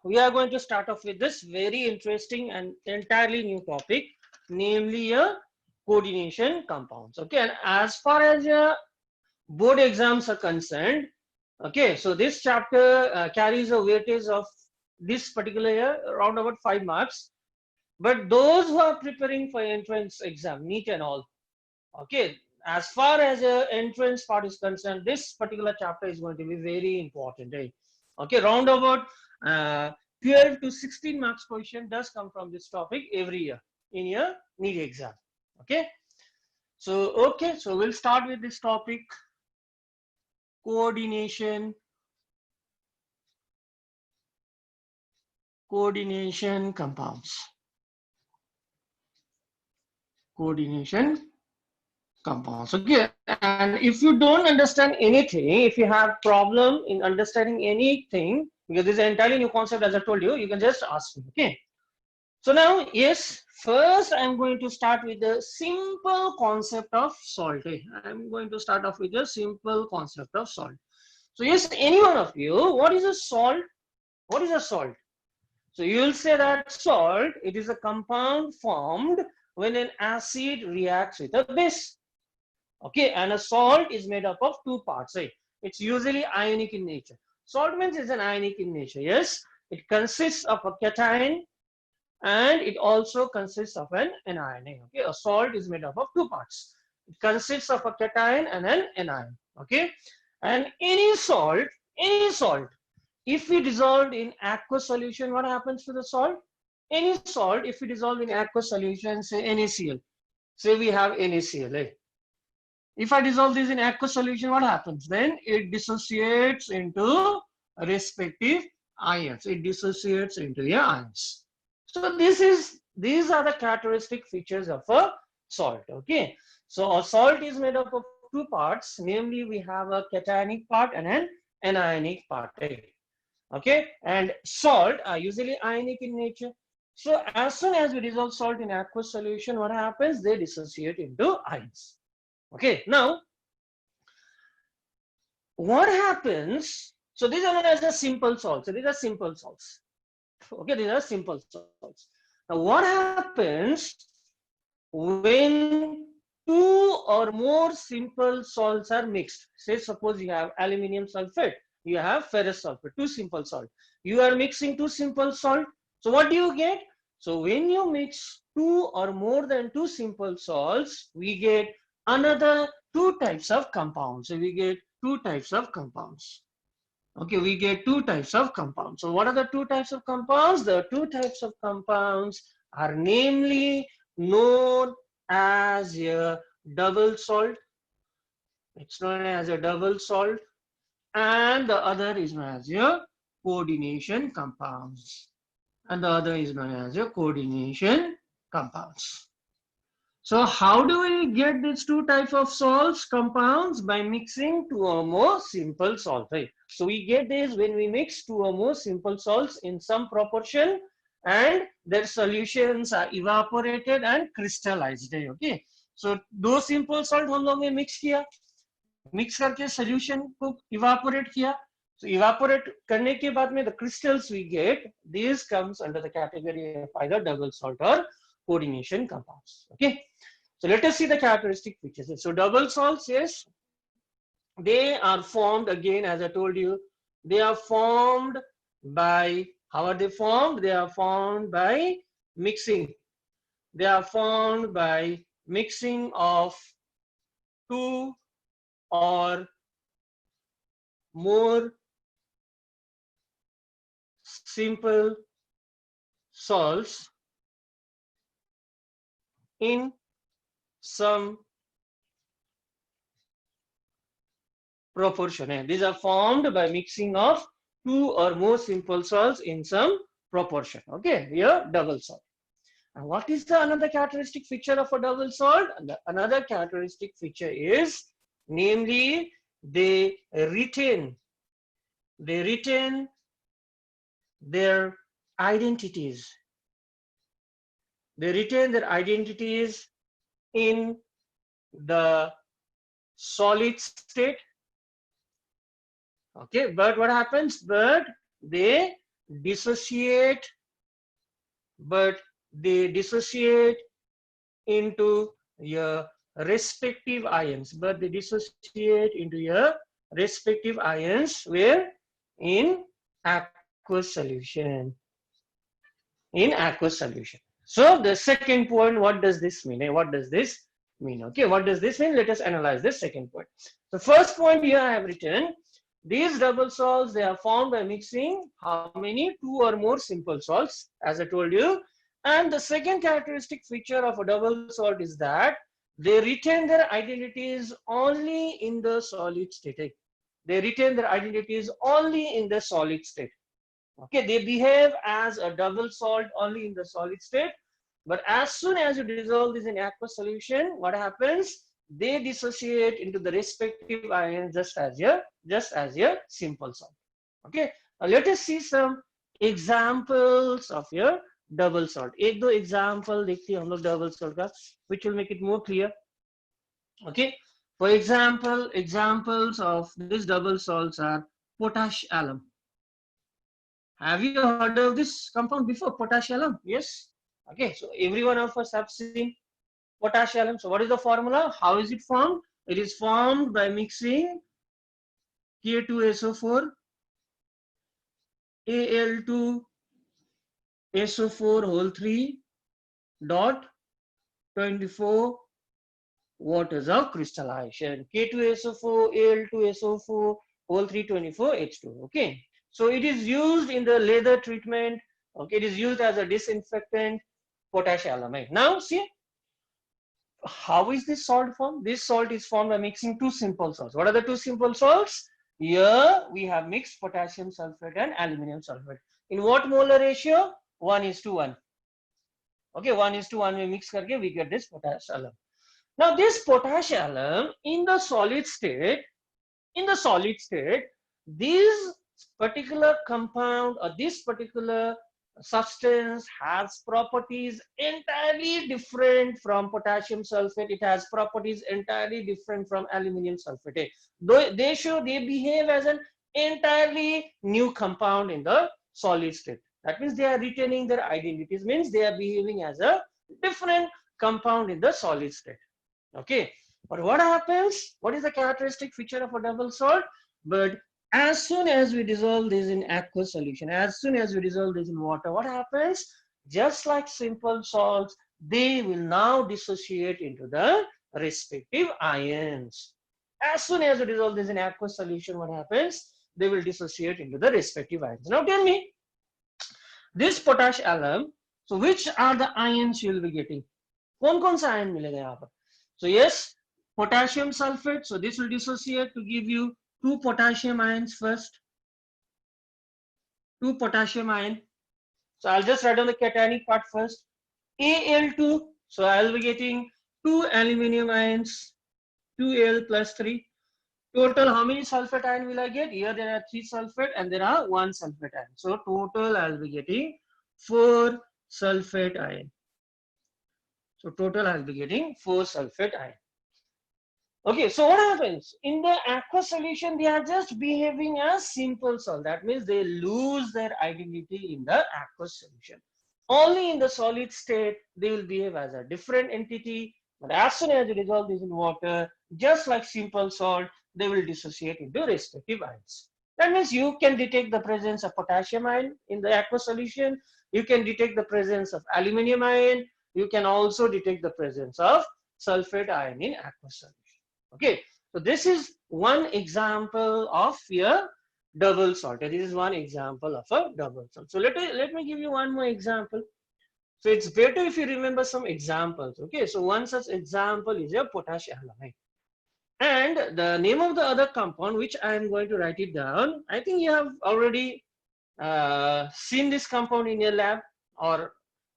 we are going to start off with this very interesting and entirely new topic, namely coordination compounds. Okay, and as far as board exams are concerned, okay, so this chapter carries a weightage of this particular year around about 5 marks. But those who are preparing for entrance exam, NEET and all, okay, as far as entrance part is concerned, this particular chapter is going to be very important. Eh? Okay, round about uh, 12 to 16 marks question does come from this topic every year in your NEET exam. Okay, so we'll start with this topic, coordination compounds. Coordination compounds. Okay, and if you don't understand anything, if you have problem in understanding anything, because this is an entirely new concept, as I told you, you can just ask me. Okay, so now, yes, first I'm going to start with the simple concept of salt. I'm going to start off with the simple concept of salt. So yes, any one of you, what is a salt? What is a salt? So you will say that salt, it is a compound formed when an acid reacts with a base. Okay, and a salt is made up of two parts. Right? It's usually ionic in nature. Salt means it's an ionic in nature. Yes, it consists of a cation and it also consists of an anion. Okay, a salt is made up of two parts. It consists of a cation and an anion. Okay, and any salt, if we dissolved in aqueous solution, what happens to the salt? Any salt, if we dissolve in aqueous solution, say NaCl, say we have NaCl. If I dissolve this in aqueous solution, what happens? Then it dissociates into respective ions. It dissociates into the ions. So these are the characteristic features of a salt. Okay. So a salt is made up of two parts. Namely, we have a cationic part and an anionic part. Okay. And salt are usually ionic in nature. So as soon as we dissolve salt in aqueous solution, what happens? They dissociate into ions. Okay, now what happens? So these are known as the simple salts. So these are simple salts. Okay, these are simple salts. Now what happens when two or more simple salts are mixed? Say suppose you have aluminium sulfate, you have ferrous sulfate, two simple salt. You are mixing two simple salt. So what do you get? So when you mix two or more than two simple salts, we get another two types of compounds. So we get two types of compounds. Okay, we get two types of compounds. So what are the two types of compounds? The two types of compounds are namely known as a double salt. It's known as a double salt. And the other is known as a coordination compounds. And the other is known as a coordination compounds. So how do we get these two types of salts compounds? By mixing two or more simple salts. Right? So we get this when we mix two or more simple salts in some proportion and their solutions are evaporated and crystallized. Okay. So दो simple salt हम लोग ने mix किया, mix करके solution को evaporate किया. So evaporate करने के बाद में the crystals we get, this comes under the category of either double salt or coordination compounds. Okay. So let us see the characteristic features. So double salts, yes, they are formed again, as I told you, they are formed by, how are they formed? They are formed by mixing. They are formed by mixing of two or more simple salts in some proportion. And these are formed by mixing of two or more simple salts in some proportion. Okay, here double salt. And what is the another characteristic feature of a double salt? Another characteristic feature is, namely, they retain their identities. They retain their identities in the solid state. Okay, but what happens? But they dissociate, but they dissociate into your respective ions, into your respective ions where in aqueous solution. So the second point, what does this mean? What does this mean? Okay, what does this mean? Let us analyze this second point. The first point here I have written, these double salts, they are formed by mixing how many? Two or more simple salts, as I told you. And the second characteristic feature of a double salt is that they retain their identities only in the solid state. They retain their identities only in the solid state. Okay, they behave as a double salt only in the solid state, but as soon as you dissolve this in aqueous solution, what happens? They dissociate into the respective ions just as your simple salt. Okay, now let us see some examples of your double salt. एक दो example देखते हैं हम लोग double salt का, which will make it more clear. Okay, for example, examples of these double salts are potash alum. Have you heard of this compound before, potash alum? Yes. Okay, so every one of us have seen potash alum. So what is the formula? How is it formed? It is formed by mixing K2SO4, Al2SO4 whole 3 dot 24 waters of crystallization. K2SO4, Al2SO4 whole 3 24 H2. Okay. So it is used in the leather treatment. Okay, it is used as a disinfectant, potash alum. Now see, how is this salt formed? This salt is formed by mixing two simple salts. What are the two simple salts? Here we have mixed potassium sulfate and aluminum sulfate. In what molar ratio? 1:1. Okay, 1:1 we mix karke we get this potash alum. Now this potash alum in the solid state, these particular compound or this particular substance has properties entirely different from potassium sulfate. It has properties entirely different from aluminum sulfate. They behave as an entirely new compound in the solid state. That means they are retaining their identities, means they are behaving as a different compound in the solid state. Okay, but what happens? What is the characteristic feature of a double salt? But as soon as we dissolve this in aqueous solution, as soon as we dissolve this in water, what happens? Just like simple salts, they will now dissociate into the respective ions. As soon as we dissolve this in aqueous solution, what happens? They will dissociate into the respective ions. Now tell me, this potash alum, so which are the ions you will be getting? कौन सा ion मिलेगा यहाँ पर? So yes, potassium sulfate. So this will dissociate to give you two potassium ions first. Two potassium ion. So I'll just write down the cationic part first. Al2. So I'll be getting two aluminum ions. 2Al plus 3. Total, how many sulfate ion will I get? Here there are 3 sulfate and there are 1 sulfate ion. So total I'll be getting 4 sulfate ion. So total I'll be getting 4 sulfate ion. Okay, so what happens? In the aqueous solution, they are just behaving as simple salt. That means they lose their identity in the aqueous solution. Only in the solid state, they will behave as a different entity. But as soon as you dissolve this in water, just like simple salt, they will dissociate into respective ions. That means you can detect the presence of potassium ion in the aqueous solution. You can detect the presence of aluminum ion. You can also detect the presence of sulfate ion in aqueous solution. Okay, so this is one example of a double salt. This is one example of a double salt. So let me give you one more example. So it's better if you remember some examples. Okay, so one such example is a potash alum. And the name of the other compound, which I am going to write it down. I think you have already seen this compound in your lab, or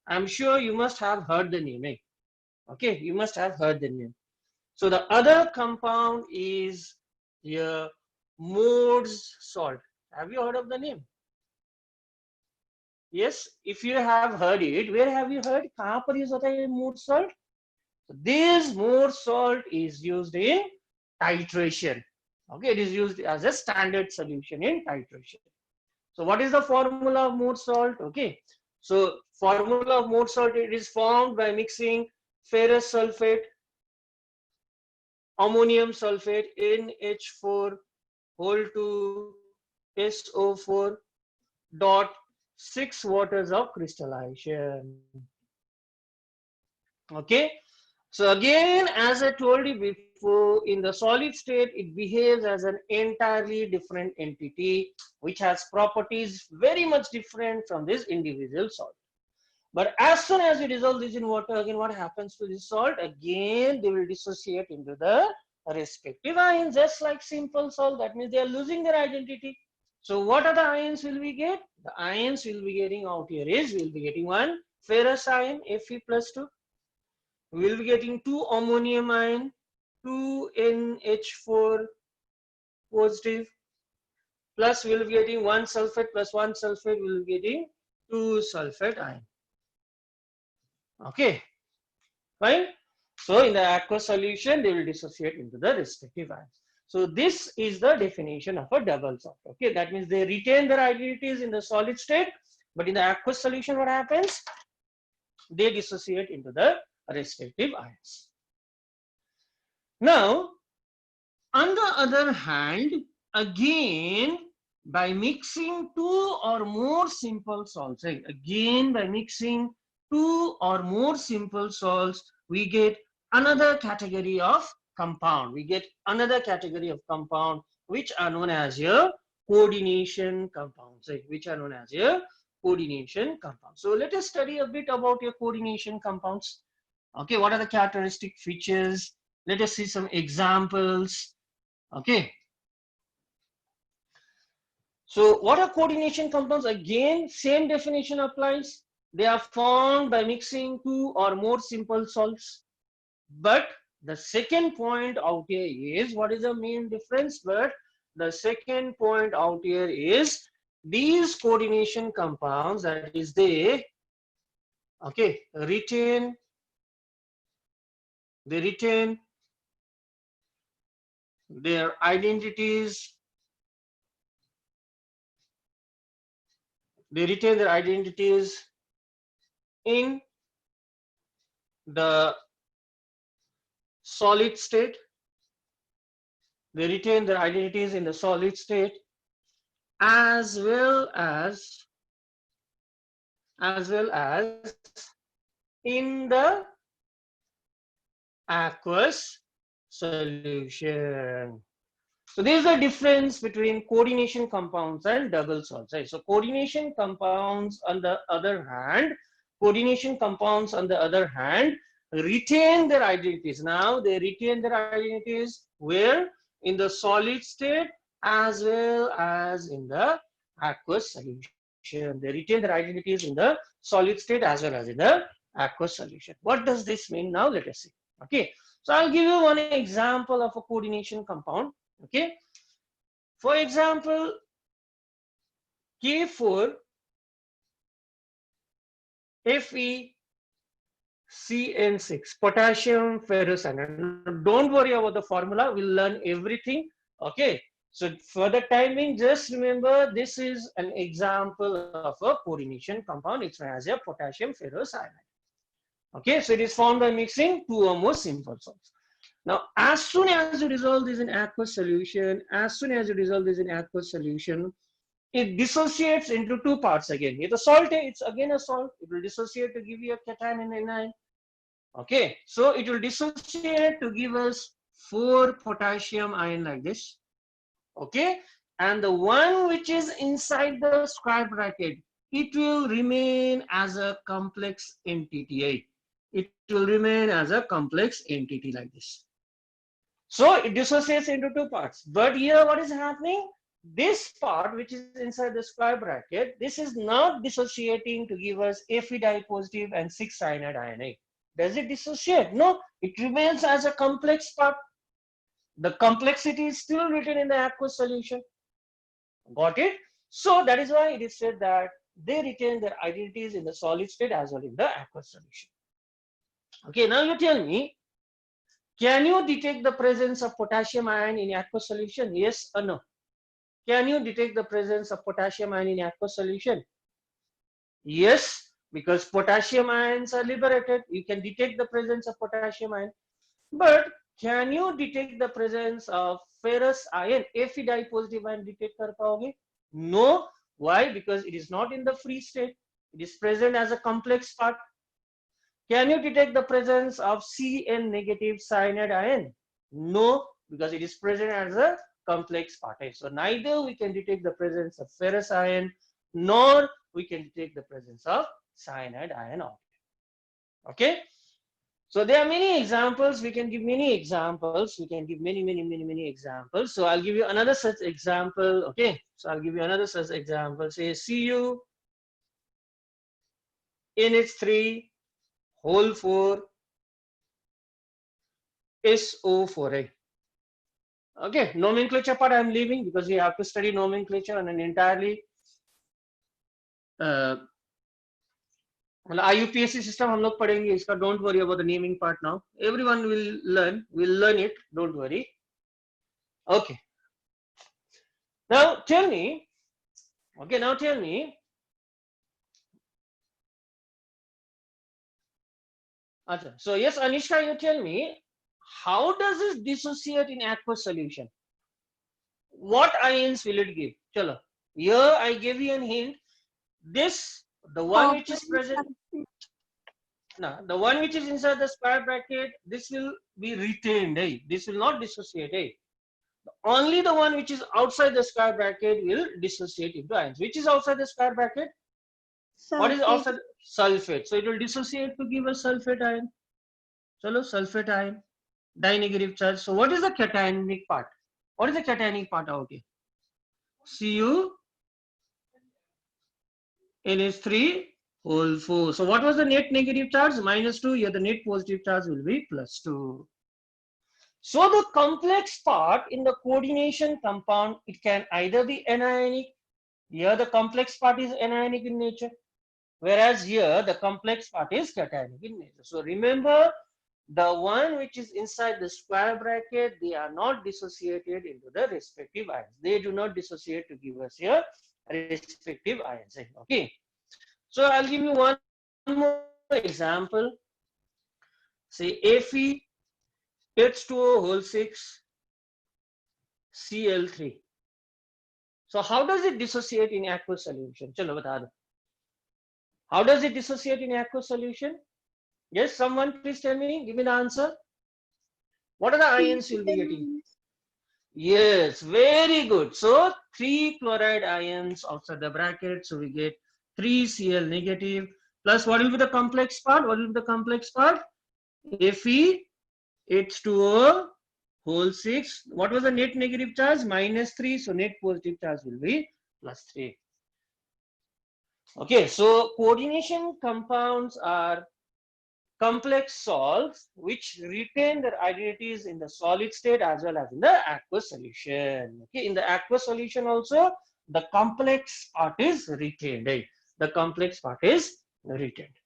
I'm sure you must have heard the name. Okay, you must have heard the name. So the other compound is your Morse salt. Have you heard of the name? Yes, if you have heard it, where have you heard? कहाँ पर use होता है Morse salt? So this Morse salt is used in titration. Okay, it is used as a standard solution in titration. So what is the formula of more salt? Okay, so formula of more salt, it is formed by mixing ferrous sulfate, ammonium sulfate, NH4 whole to SO4 dot 6 waters of crystallization. Okay, so again, as I told you before, in the solid state, it behaves as an entirely different entity, which has properties very much different from this individual salt. But as soon as you dissolve this in water, again, what happens to this salt? Again, they will dissociate into the respective ions, just like simple salt. That means they are losing their identity. So what are the ions will we get? The ions we'll be getting out here is, we'll be getting one ferrous ion, Fe plus 2. We'll be getting 2 ammonium ion, 2 NH4 positive, plus we'll be getting 1 sulfate plus 1 sulfate, we'll be getting 2 sulfate ion. Okay, fine. So in the aqueous solution, they will dissociate into the respective ions. So this is the definition of a double salt. Okay, that means they retain their identities in the solid state, but in the aqueous solution, what happens? They dissociate into the respective ions. Now, on the other hand, again, by mixing 2 or more simple salts, again by mixing 2 or more simple salts, we get another category of compound. We get another category of compound, which are known as your coordination compounds, which are known as your coordination compounds. So let us study a bit about your coordination compounds. Okay, what are the characteristic features? Let us see some examples. Okay. So what are coordination compounds? Again, same definition applies. They are formed by mixing 2 or more simple salts. But the second point out here is, what is the main difference? But the second point out here is, these coordination compounds, that is they, okay, retain their identities. They retain their identities in the solid state. They retain their identities in the solid state, as well as in the aqueous solution. So there is a difference between coordination compounds and double salts. Right? So coordination compounds, on the other hand, retain their identities. Now they retain their identities where? In the solid state as well as in the aqueous solution. They retain their identities in the solid state as well as in the aqueous solution. What does this mean? Now let us see. Okay, so I'll give you one example of a coordination compound. Okay, for example, K4 FeCN6, potassium ferrocyanide. Don't worry about the formula, we'll learn everything. Okay, so for the time being, just remember this is an example of a coordination compound. It's known as a potassium ferrocyanide. Okay, so it is formed by mixing 2 or more simple salts. Now, as soon as you dissolve this in aqueous solution, it dissociates into 2 parts again. It's a salt, it's again a salt. It will dissociate to give you a cation and anion. Okay, so it will dissociate to give us 4 potassium ion like this. Okay, and the one which is inside the square bracket, it will remain as a complex entity. It will remain as a complex entity like this. So it dissociates into 2 parts. But here what is happening? This part which is inside the square bracket, this is not dissociating to give us Fe positive and 6 cyanide ion. Does it dissociate? No, it remains as a complex part. The complexity is still written in the aqueous solution. Got it? So that is why it is said that they retain their identities in the solid state as well in the aqueous solution. Okay, now you tell me, can you detect the presence of potassium ion in aqueous solution? Yes or no? Can you detect the presence of potassium ion in aqueous solution? Yes, because potassium ions are liberated. You can detect the presence of potassium ion. But can you detect the presence of ferrous ion? Fe positive ion detect kar paoge? No. Why? Because it is not in the free state. It is present as a complex part. Can you detect the presence of Cn negative cyanide ion? No, because it is present as a complex part. So neither we can detect the presence of ferrous ion, nor we can detect the presence of cyanide ion. Okay. So there are many examples. We can give many examples. We can give many examples. So I'll give you another such example. Okay. So I'll give you another such example. Say Cu NH3 whole 4 SO4A. Okay, nomenclature part I'm leaving because we have to study nomenclature on an entirely IUPAC system हम लोग पढ़ेंगे इसका. Don't worry about the naming part now. Everyone will learn it. Don't worry. Okay. Now tell me. Okay, now tell me. Okay. So yes, Anishka, you tell me, how does it dissociate in aqueous solution? What ions will it give? Chalo. Here I give you a hint. This, the one which is present. Now, the one which is inside the square bracket, this will be retained. Eh? This will not dissociate. Eh? Only the one which is outside the square bracket will dissociate into ions. Which is outside the square bracket? Sulfate. What is outside? Sulfate. So it will dissociate to give a sulfate ion. Chalo, sulfate ion. Dinegative charge. So what is the cationic part? What is the cationic part out here? Cu NH3 whole 4. So what was the net negative charge? -2. Here the net positive charge will be +2. So the complex part in the coordination compound, it can either be anionic. Here the complex part is anionic in nature, whereas here the complex part is cationic in nature. So remember, the one which is inside the square bracket, they are not dissociated into the respective ions. They do not dissociate to give us here respective ions. Okay. So I'll give you one more example. Say Fe H2O whole 6 Cl3. So how does it dissociate in aqueous solution? Chalo bata do. How does it dissociate in aqueous solution? Yes, someone please tell me, give me the answer. What are the ions you'll be getting? Yes, very good. So 3 chloride ions outside the bracket. So we get 3 Cl negative plus what will be the complex part? What will be the complex part? Fe H2O whole 6. What was the net negative charge? -3. So net positive charge will be +3. Okay, so coordination compounds are complex salts which retain their identities in the solid state as well as in the aqueous solution. Okay, in the aqueous solution also the complex part is retained. Right? The complex part is retained.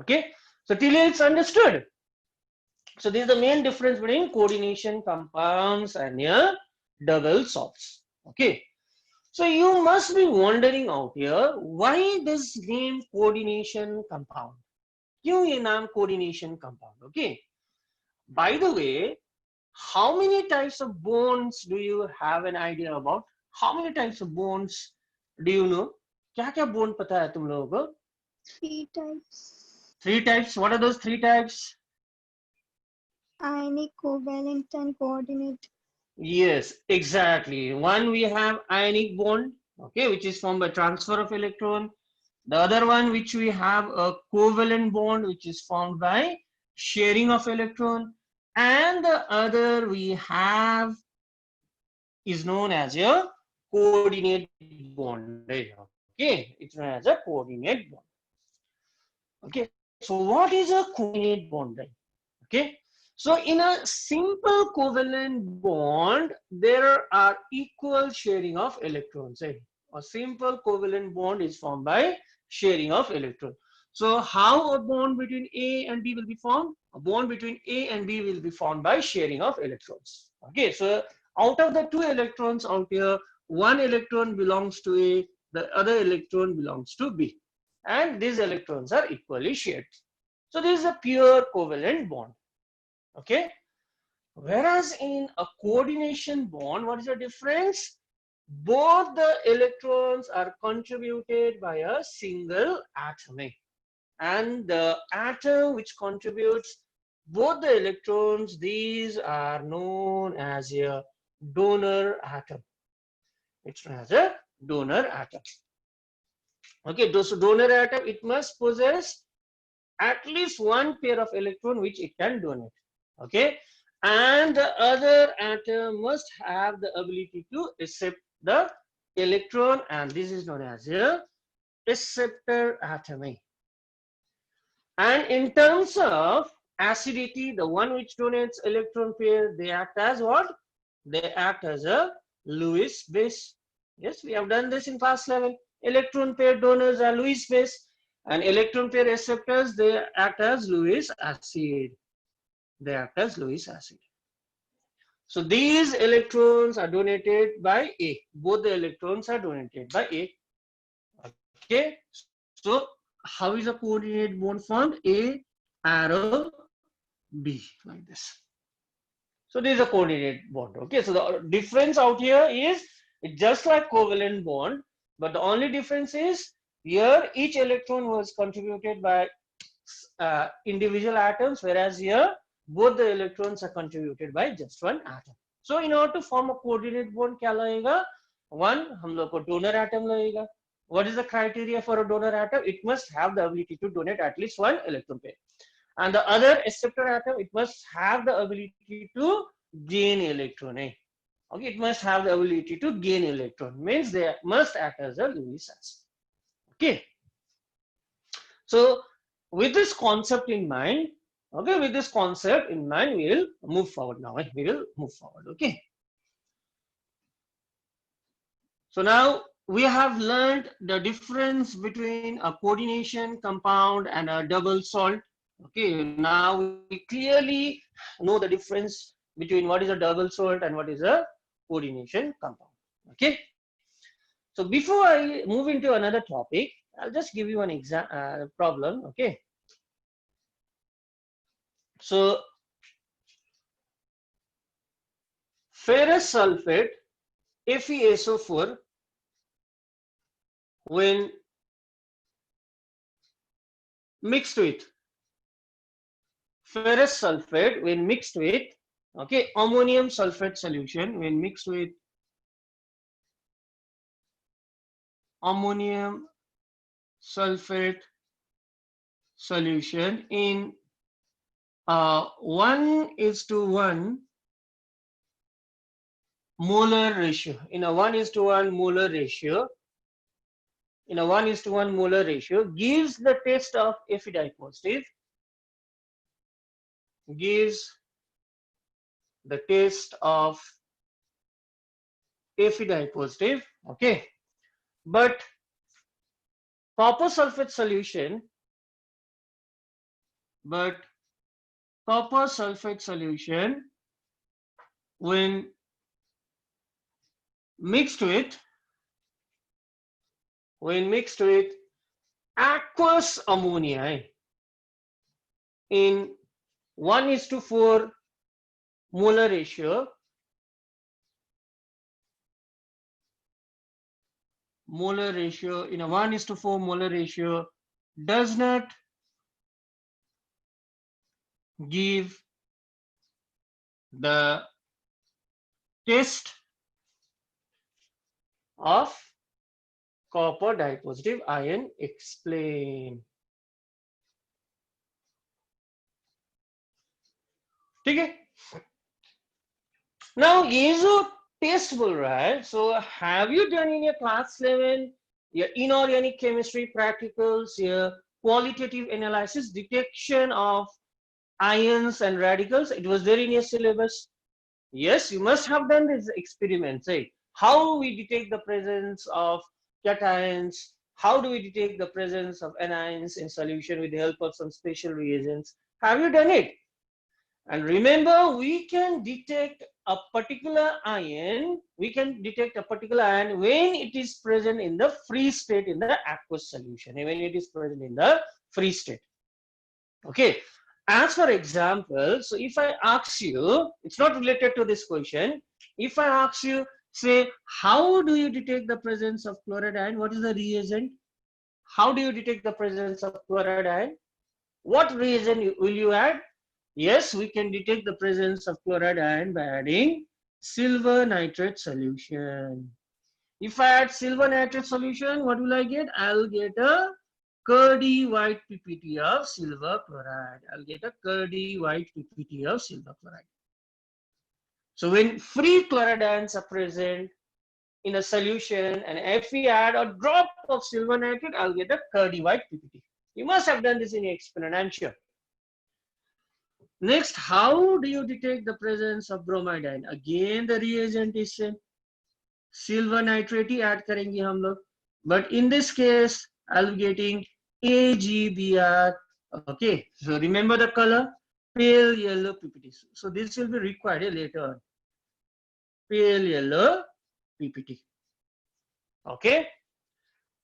Okay, so till here it's understood. So this is the main difference between coordination compounds and your double salts. Okay. So you must be wondering out here, why this name coordination compound? क्यों ये नाम coordination compound? Okay. By the way, how many types of bonds do you have an idea about? How many types of bonds do you know? क्या क्या bond पता है तुम लोगों को? 3 types. 3 types. What are those 3 types? Ionic, covalent, and coordinate. Yes, exactly. One we have ionic bond, okay, which is formed by transfer of electron. The other one which we have a covalent bond, which is formed by sharing of electron. And the other we have is known as a coordinate bond. Okay, it's known as a coordinate bond. Okay, so what is a coordinate bond? Okay, so in a simple covalent bond, there are equal sharing of electrons. A simple covalent bond is formed by sharing of electrons. So how a bond between A and B will be formed? A bond between A and B will be formed by sharing of electrons. Okay, so out of the 2 electrons out here, one electron belongs to A, the other electron belongs to B, and these electrons are equally shared. So this is a pure covalent bond. Okay. Whereas in a coordination bond, what is the difference? Both the electrons are contributed by a single atom, and the atom which contributes both the electrons, these are known as a donor atom. It's known as a donor atom. Okay, so donor atom, it must possess at least one pair of electron which it can donate. Okay, and the other atom must have the ability to accept the electron, and this is known as a acceptor atom. And in terms of acidity, the one which donates electron pair, they act as what? They act as a Lewis base. Yes, we have done this in class 11. Electron pair donors are Lewis base, and electron pair acceptors, they act as Lewis acid. They act as Lewis acid. So these electrons are donated by A. Both the electrons are donated by A. Okay. So how is a coordinate bond formed? A arrow B, like this. So this is a coordinate bond. Okay. So the difference out here is it's just like covalent bond, but the only difference is here each electron was contributed by individual atoms, whereas here both the electrons are contributed by just one atom. So in order to form a coordinate bond, क्या लगेगा? One, हम लोग को donor atom लगेगा. What is the criteria for a donor atom? It must have the ability to donate at least one electron pair. And the other acceptor atom, it must have the ability to gain electron. Okay, it must have the ability to gain electron. Means they must act as a Lewis acid. Okay. So with this concept in mind, okay, with this concept in mind, we will move forward now. We will move forward. Okay. So now we have learned the difference between a coordination compound and a double salt. Okay, now we clearly know the difference between what is a double salt and what is a coordination compound. Okay, so before I move into another topic, I'll just give you an problem. Okay, so ferrous sulfate FeSO4, when mixed with ferrous sulfate, when mixed with, okay, ammonium sulfate solution, when mixed with ammonium sulfate solution in 1:1 molar ratio, in a 1:1 molar ratio, in a 1:1 molar ratio, gives the test of Fe positive, gives the test of Fe positive. Okay, but copper sulfate solution, when mixed with aqueous ammonia in 1:4 molar ratio, in a 1:4 molar ratio, does not give the test of copper dipositive ion. Explain. Okay. Now ये जो test बोल रहा है, so have you done in your class 11 your inorganic chemistry practicals, your qualitative analysis, detection of ions and radicals? It was there in your syllabus. Yes, you must have done this experiment. Say how we detect the presence of cations, how do we detect the presence of anions in solution with the help of some special reagents. Have you done it? And remember, we can detect a particular ion, we can detect a particular ion when it is present in the free state in the aqueous solution, when it is present in the free state. Okay. As for example, so if I ask you, it's not related to this question. If I ask you, say, how do you detect the presence of chloride ion? What is the reagent? How do you detect the presence of chloride ion? What reagent will you add? Yes, we can detect the presence of chloride ion by adding silver nitrate solution. If I add silver nitrate solution, what will I get? I'll get a curdy white PPT of silver chloride. I'll get a curdy white PPT of silver chloride. So when free chloride ions are present in a solution, and if we add a drop of silver nitrate, I'll get a curdy white PPT. You must have done this in your experiment, I'm sure. Next, how do you detect the presence of bromide ion? Again, the reagent is same. Silver nitrate he add करेंगे हम लोग. But in this case, I'll be getting AgBr. Okay, so remember the color? Pale yellow PPT. So this will be required later on. Pale yellow PPT. Okay.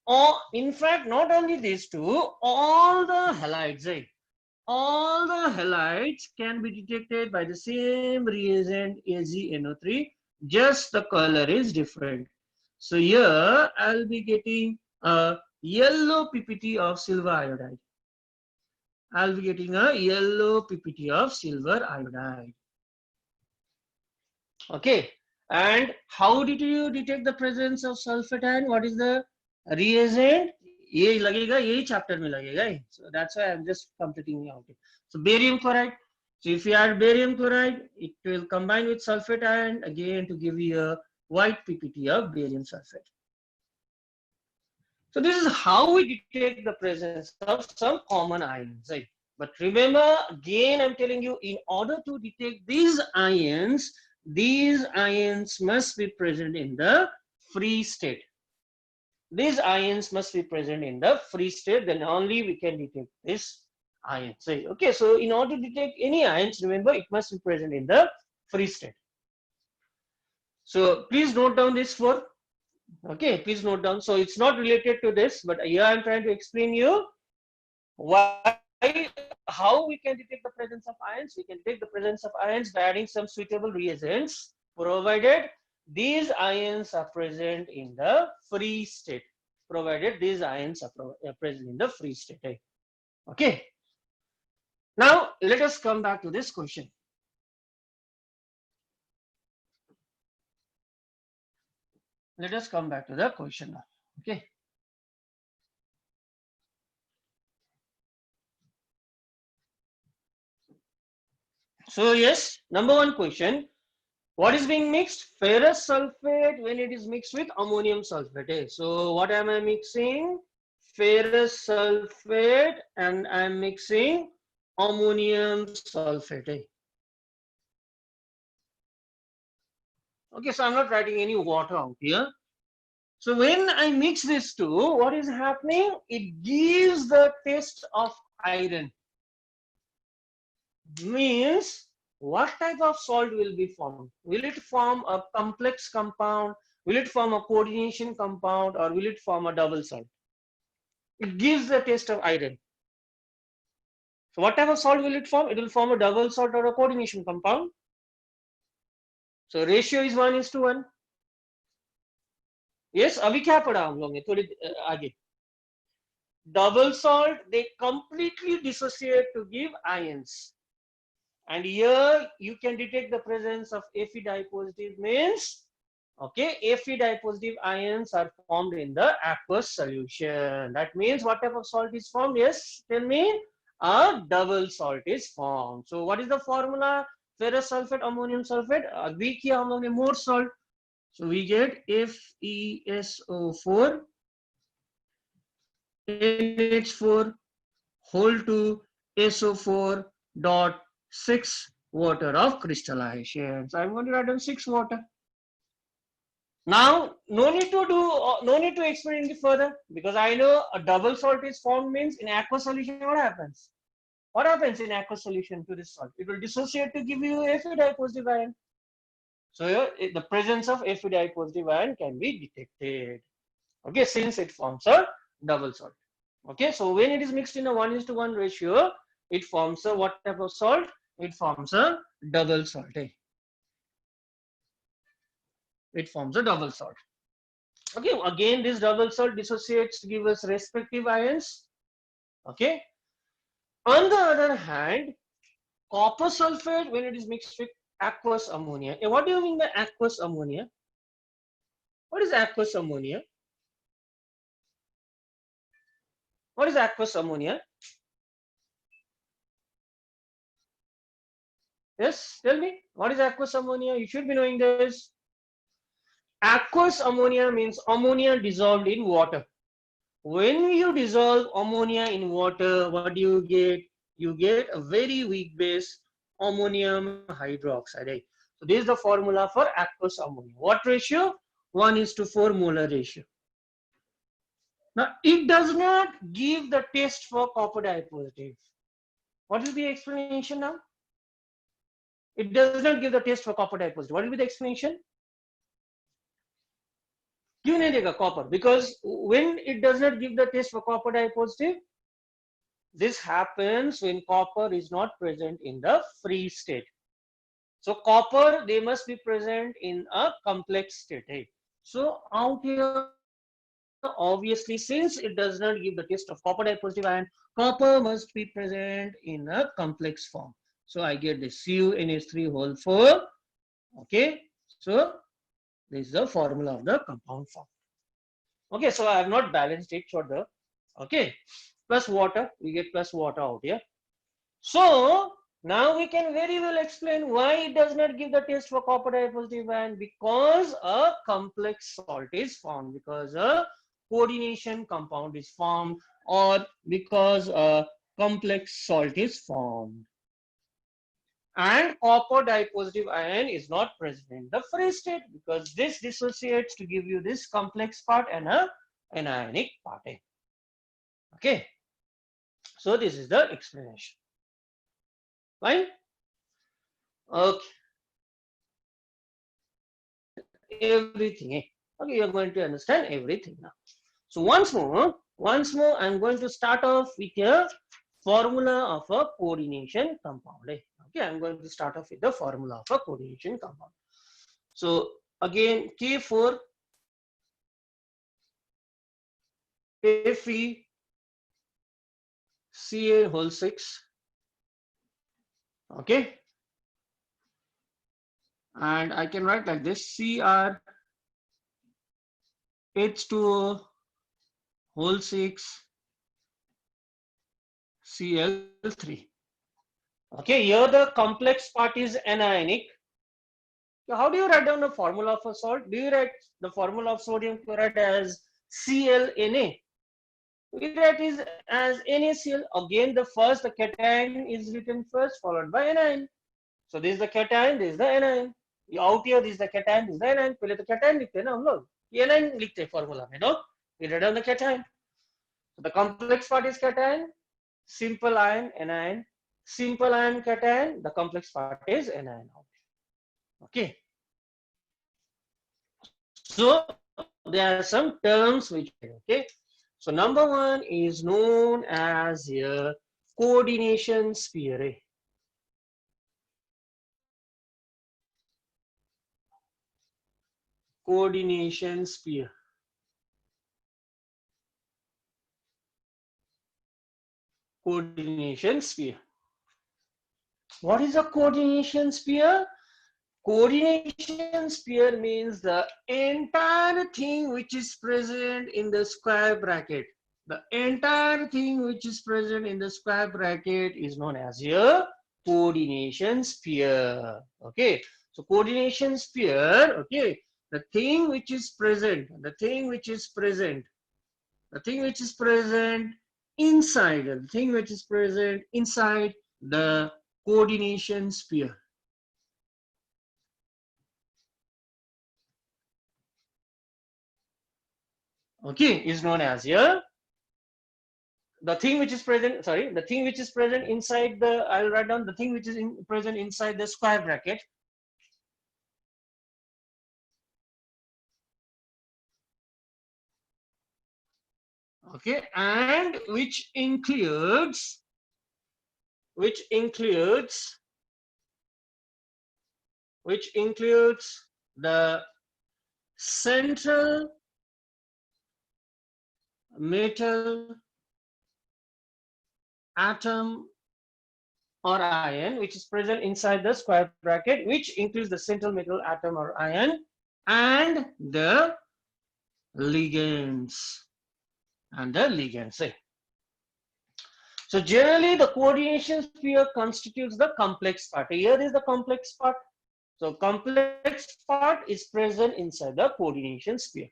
Or in fact, not only these two, all the halides, all the halides can be detected by the same reagent AgNO3, just the color is different. So here I'll be getting a yellow PPT of silver iodide. I'll be getting a yellow PPT of silver iodide. Okay. And how did you detect the presence of sulfate ion? What is the reagent? ये लगेगा, यही chapter में लगेगा. So that's why I'm just completing out it. So barium chloride. So if you add barium chloride, it will combine with sulfate ion again to give you a white PPT of barium sulfate. So this is how we detect the presence of some common ions. Right? But remember, again, I'm telling you, in order to detect these ions must be present in the free state. These ions must be present in the free state, then only we can detect this ion. Okay, so in order to detect any ions, remember, it must be present in the free state. So please note down this for. Okay, please note down. So it's not related to this, but here I'm trying to explain you why, how we can detect the presence of ions. We can detect the presence of ions by adding some suitable reagents, provided these ions are present in the free state. Provided these ions are present in the free state. Okay. Now let us come back to this question. Let us come back to the question now. Okay. So yes, number one question. What is being mixed? Ferrous sulfate when it is mixed with ammonium sulfate. So what am I mixing? Ferrous sulfate and I'm mixing ammonium sulfate. Okay, so I'm not writing any water out here. So when I mix these two, what is happening? It gives the taste of iron. Means what type of salt will be formed? Will it form a complex compound? Will it form a coordination compound, or will it form a double salt? It gives the taste of iron. So what type of salt will it form? It will form a double salt or a coordination compound. So ratio is 1:1. Yes, अभी क्या पढ़ा हम लोग ने थोड़ी आगे. Double salt, they completely dissociate to give ions. And here you can detect the presence of Fe positive, means, okay, Fe positive ions are formed in the aqueous solution. That means what type of salt is formed? Yes, tell me. A double salt is formed. So what is the formula? Ferrous sulfate, ammonium sulfate. Agreed किया हम लोग ने more salt. So we get FeSO4 NH4 whole to SO4 dot 6 water of crystallization. So I'm going to write down 6 water. Now no need to explain any further, because I know a double salt is formed means in aqueous solution what happens? What happens in aqueous solution to this salt? It will dissociate to give you Fe positive ion. So the presence of FeDi positive ion can be detected. Okay, since it forms a double salt. Okay, so when it is mixed in a 1:1 ratio, it forms a what type of salt? It forms a double salt. It forms a double salt. Okay, again this double salt dissociates to give us respective ions. Okay. On the other hand, copper sulfate, when it is mixed with aqueous ammonia. What do you mean by aqueous ammonia? What is aqueous ammonia? What is aqueous ammonia? Yes, tell me. What is aqueous ammonia? You should be knowing this. Aqueous ammonia means ammonia dissolved in water. When you dissolve ammonia in water, what do you get? You get a very weak base, ammonium hydroxide. So this is the formula for aqueous ammonia. What ratio? 1:4 molar ratio. Now it does not give the test for copper dipositive. What will be the explanation now? It does not give the test for copper dipositive. What will be the explanation? क्यों नहीं देगा copper? Because when it does not give the test for copper dipositive, this happens when copper is not present in the free state. So copper, they must be present in a complex state. So out here, obviously, since it does not give the test of copper dipositive ion, copper must be present in a complex form. So I get the CuNH3 whole 4. Okay. So this is the formula of the compound form. Okay. So I have not balanced it for the, okay, plus water. We get plus water out here. So now we can very well explain why it does not give the test for copper dipositive ion, because a complex salt is formed, because a coordination compound is formed, or because a complex salt is formed. And copper dipositive ion is not present in the free state, because this dissociates to give you this complex part and a anionic part. Okay. So this is the explanation. Fine. Okay. Everything. Okay, you're going to understand everything now. So once more, I'm going to start off with a formula of a coordination compound. Okay, I'm going to start off with the formula of a coordination compound. So again, K4 Fe Ca whole 6. Okay, and I can write like this: Cr H2O whole 6 Cl3. Okay, here the complex part is anionic. So how do you write down the formula for salt? Do you write the formula of sodium chloride as ClNa? We write it as NaCl. Again, the cation is written first, followed by anion. So this is the cation, this is the anion. Out here, this is the cation, this is the anion. पहले तो cation लिखते हैं ना हम लोग. ये anion लिखते हैं formula में, no? We write down the cation. So the complex part is cation, simple ion, anion. Simple ion cation, the complex part is anion. Okay. So there are some terms which, okay. So number one is known as a coordination sphere. Coordination sphere. Coordination sphere. What is a coordination sphere? Coordination sphere means the entire thing which is present in the square bracket. The entire thing which is present in the square bracket is known as a coordination sphere. Okay. So coordination sphere, okay, the thing which is present inside, the thing which is present inside the coordination sphere. Okay, is known as here. The thing which is present, the thing which is present inside the, I'll write down the thing which is present inside the square bracket. Okay, and which includes the central metal atom or ion which is present inside the square bracket, which includes the central metal atom or ion and the ligands eh? So generally the coordination sphere constitutes the complex part. Here is the complex part. So complex part is present inside the coordination sphere.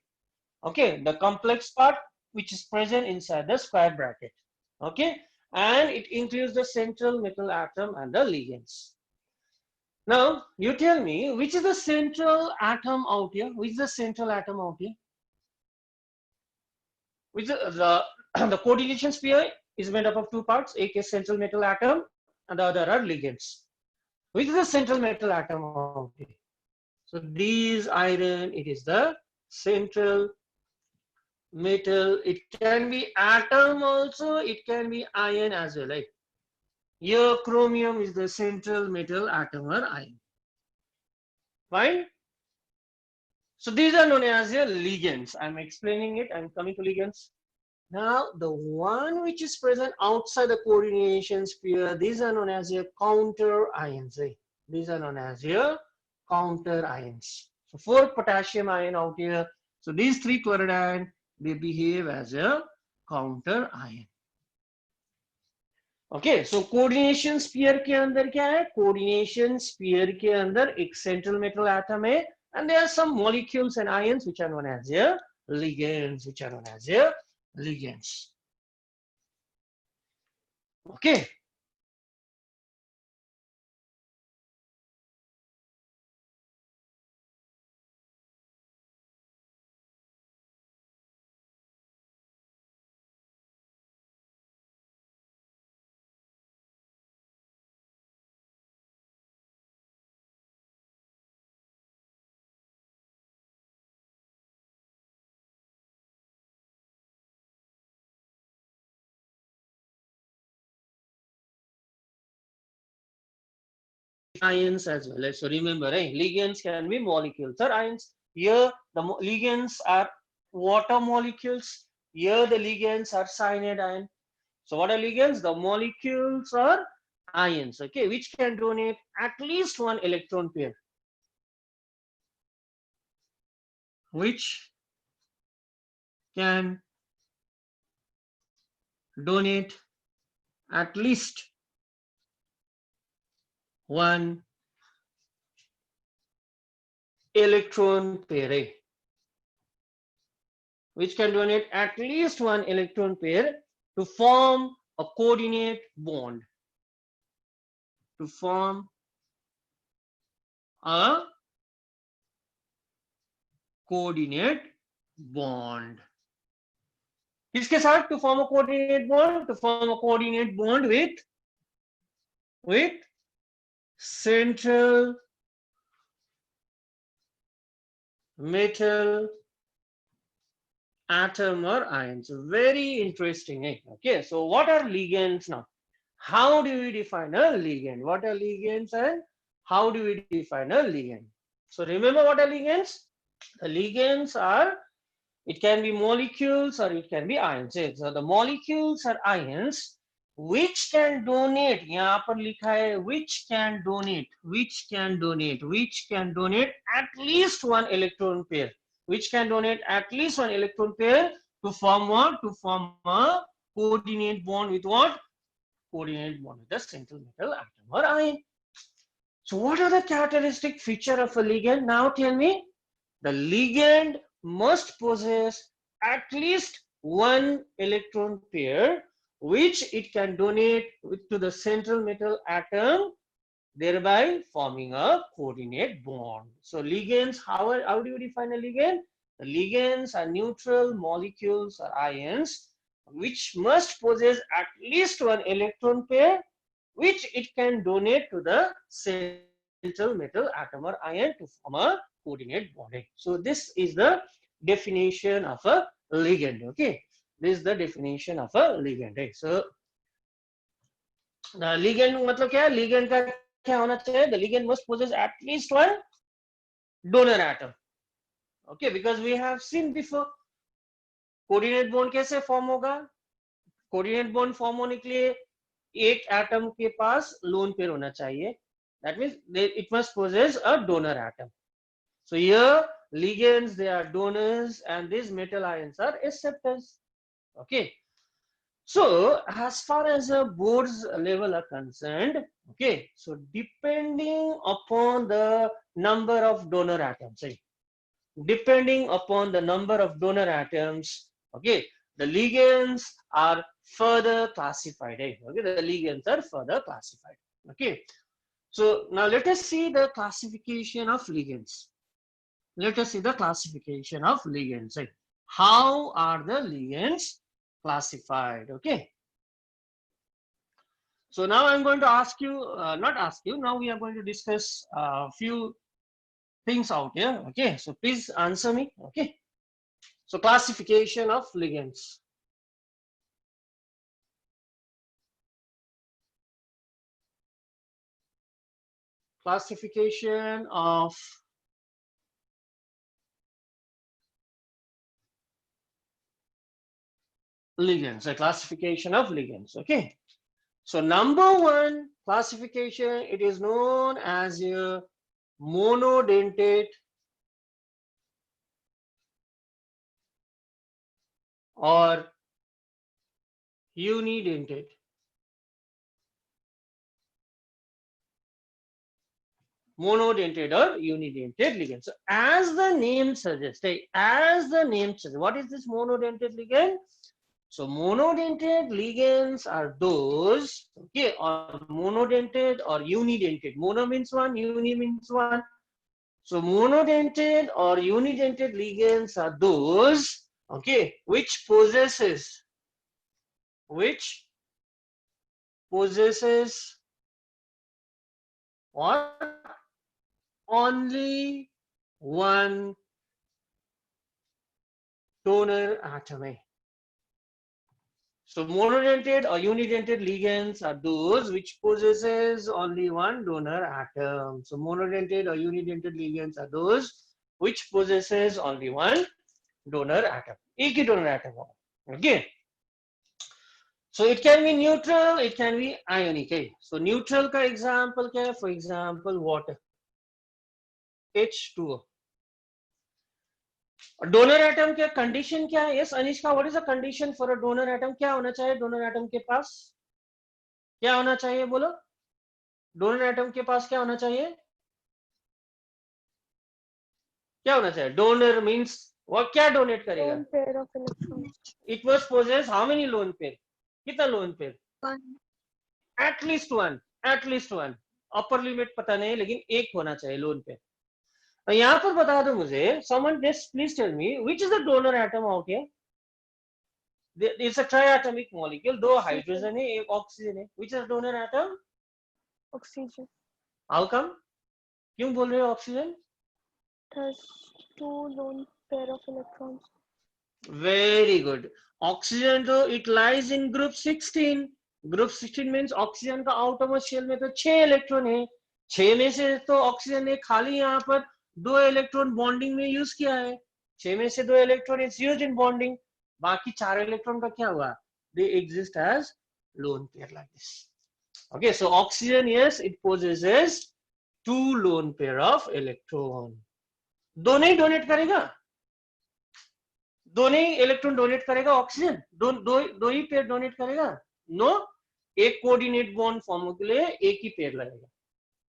Okay, the complex part which is present inside the square bracket. Okay, and it includes the central metal atom and the ligands. Now you tell me which is the central atom out here? Which is the central atom out here? Which is the coordination sphere is made up of two parts, a is central metal atom and the other are ligands. Which is the central metal atom out here? So these iron, it is the central metal. It can be atom also, it can be ion as well. Right? Here chromium is the central metal atom or ion. Fine. So these are known as your ligands. I'm explaining it. I'm coming to ligands. Now the one which is present outside the coordination sphere, these are known as your counter ions. Right? These are known as your counter ions. So 4 potassium ion out here. So these 3 chloride ion, they behave as a counter ion. Okay, so coordination sphere के अंदर क्या है? Coordination sphere के अंदर एक central metal atom है, and there are some molecules and ions which are known as your ligands, Okay. Ions as well. So remember, ligands can be molecules or ions. Here the ligands are water molecules. Here the ligands are cyanide ion. So what are ligands? The molecules are ions, okay, which can donate at least 1 electron pair. Which can donate at least 1 electron pair. Which can donate at least 1 electron pair to form a coordinate bond. To form a coordinate bond. किसके साथ? To form a coordinate bond? To form a coordinate bond with central metal atom or ions. Very interesting. Okay, so what are ligands now? How do we define a ligand? What are ligands and how do we define a ligand? So remember what are ligands? The ligands are, it can be molecules or it can be ions. So the molecules are ions which can donate, यहाँ पर लिखा है which can donate at least 1 electron pair. Which can donate at least 1 electron pair to form what? To form a coordinate bond with what? Coordinate bond with the central metal atom or ion. So what are the characteristic feature of a ligand? Now tell me. The ligand must possess at least 1 electron pair which it can donate to the central metal atom, thereby forming a coordinate bond. So ligands, how do you define a ligand? The ligands are neutral molecules or ions which must possess at least 1 electron pair which it can donate to the central metal atom or ion to form a coordinate bond. So this is the definition of a ligand. Okay. This is the definition of a ligand, right? So the ligand मतलब क्या है? Ligand का क्या होना चाहिए? The ligand must possess at least one donor atom. Okay, because we have seen before coordinate bond कैसे form होगा? Coordinate bond form होने के लिए एक एटम के पास लोन पेयर होना चाहिए. That means it must possess a donor atom. So here ligands, they are donors and these metal ions are acceptors. Okay. So as far as Bohr's level are concerned, okay, so depending upon the number of donor atoms, right? Depending upon the number of donor atoms, okay, the ligands are further classified, right? Okay, the ligands are further classified. Okay, so now let us see the classification of ligands. Let us see the classification of ligands, right? How are the ligands classified? Okay, so now I'm going to ask you, not ask you, now we are going to discuss a few things out here. Okay, so please answer me. Okay, so classification of ligands. Classification of ligands, a classification of ligands. Okay, so number one classification, it is known as a monodentate or unidentate. Monodentate or unidentate ligand. So as the name suggests, what is this monodentate ligand? So monodentate ligands are those, okay, or monodentate or unidentate. Mono means one, uni means one. So monodentate or unidentate ligands are those, okay, which possesses what? Only one donor atom. So monodentate or unidentate ligands are those which possesses only one donor atom. So monodentate or unidentate ligands are those which possesses only one donor atom. एक ही donor atom होगा. Okay. So it can be neutral, it can be ionic. Okay. So neutral का example क्या है? For example, water. H2O. Donor atom के condition क्या है? Yes Anishka, what is the condition for a donor atom? क्या होना चाहिए डोनर एटम के पास? क्या होना चाहिए बोलो? डोनर एटम के पास क्या होना चाहिए? क्या होना चाहिए? डोनर मींस वो क्या डोनेट करेगा? Lone pair of electrons. It must possess how many lone pair? कितना lone pair? One. At least one. Upper limit पता नहीं, लेकिन एक होना चाहिए लोन पेयर. यहाँ पर बता दो मुझे, someone just please tell me which is the donor atom out here? It's a triatomic molecule, दो हाइड्रोजन है, एक ऑक्सीजन है. Which is the donor atom? Oxygen. How come? क्यों बोल रहे हो oxygen? Has two lone pair of electrons. Very good. Oxygen तो it lies in group 16. Group 16 means oxygen का outermost shell में तो 6 इलेक्ट्रॉन है. 6 में से तो ऑक्सीजन ने खाली यहाँ पर 2 इलेक्ट्रॉन बॉन्डिंग में यूज किया है. 6 में से 2 electron is used in bonding. बाकी 4 इलेक्ट्रॉन का क्या हुआ? They exist as lone pair like this. Okay, so oxygen, yes, it possesses 2 lone pair of electron. दो नहीं डोनेट करेगा, दो नहीं इलेक्ट्रॉन डोनेट करेगा ऑक्सीजन, दो ही पेयर डोनेट करेगा? नो, एक कोऑर्डिनेट बॉन्ड फॉर्म के लिए एक ही पेयर लगेगा.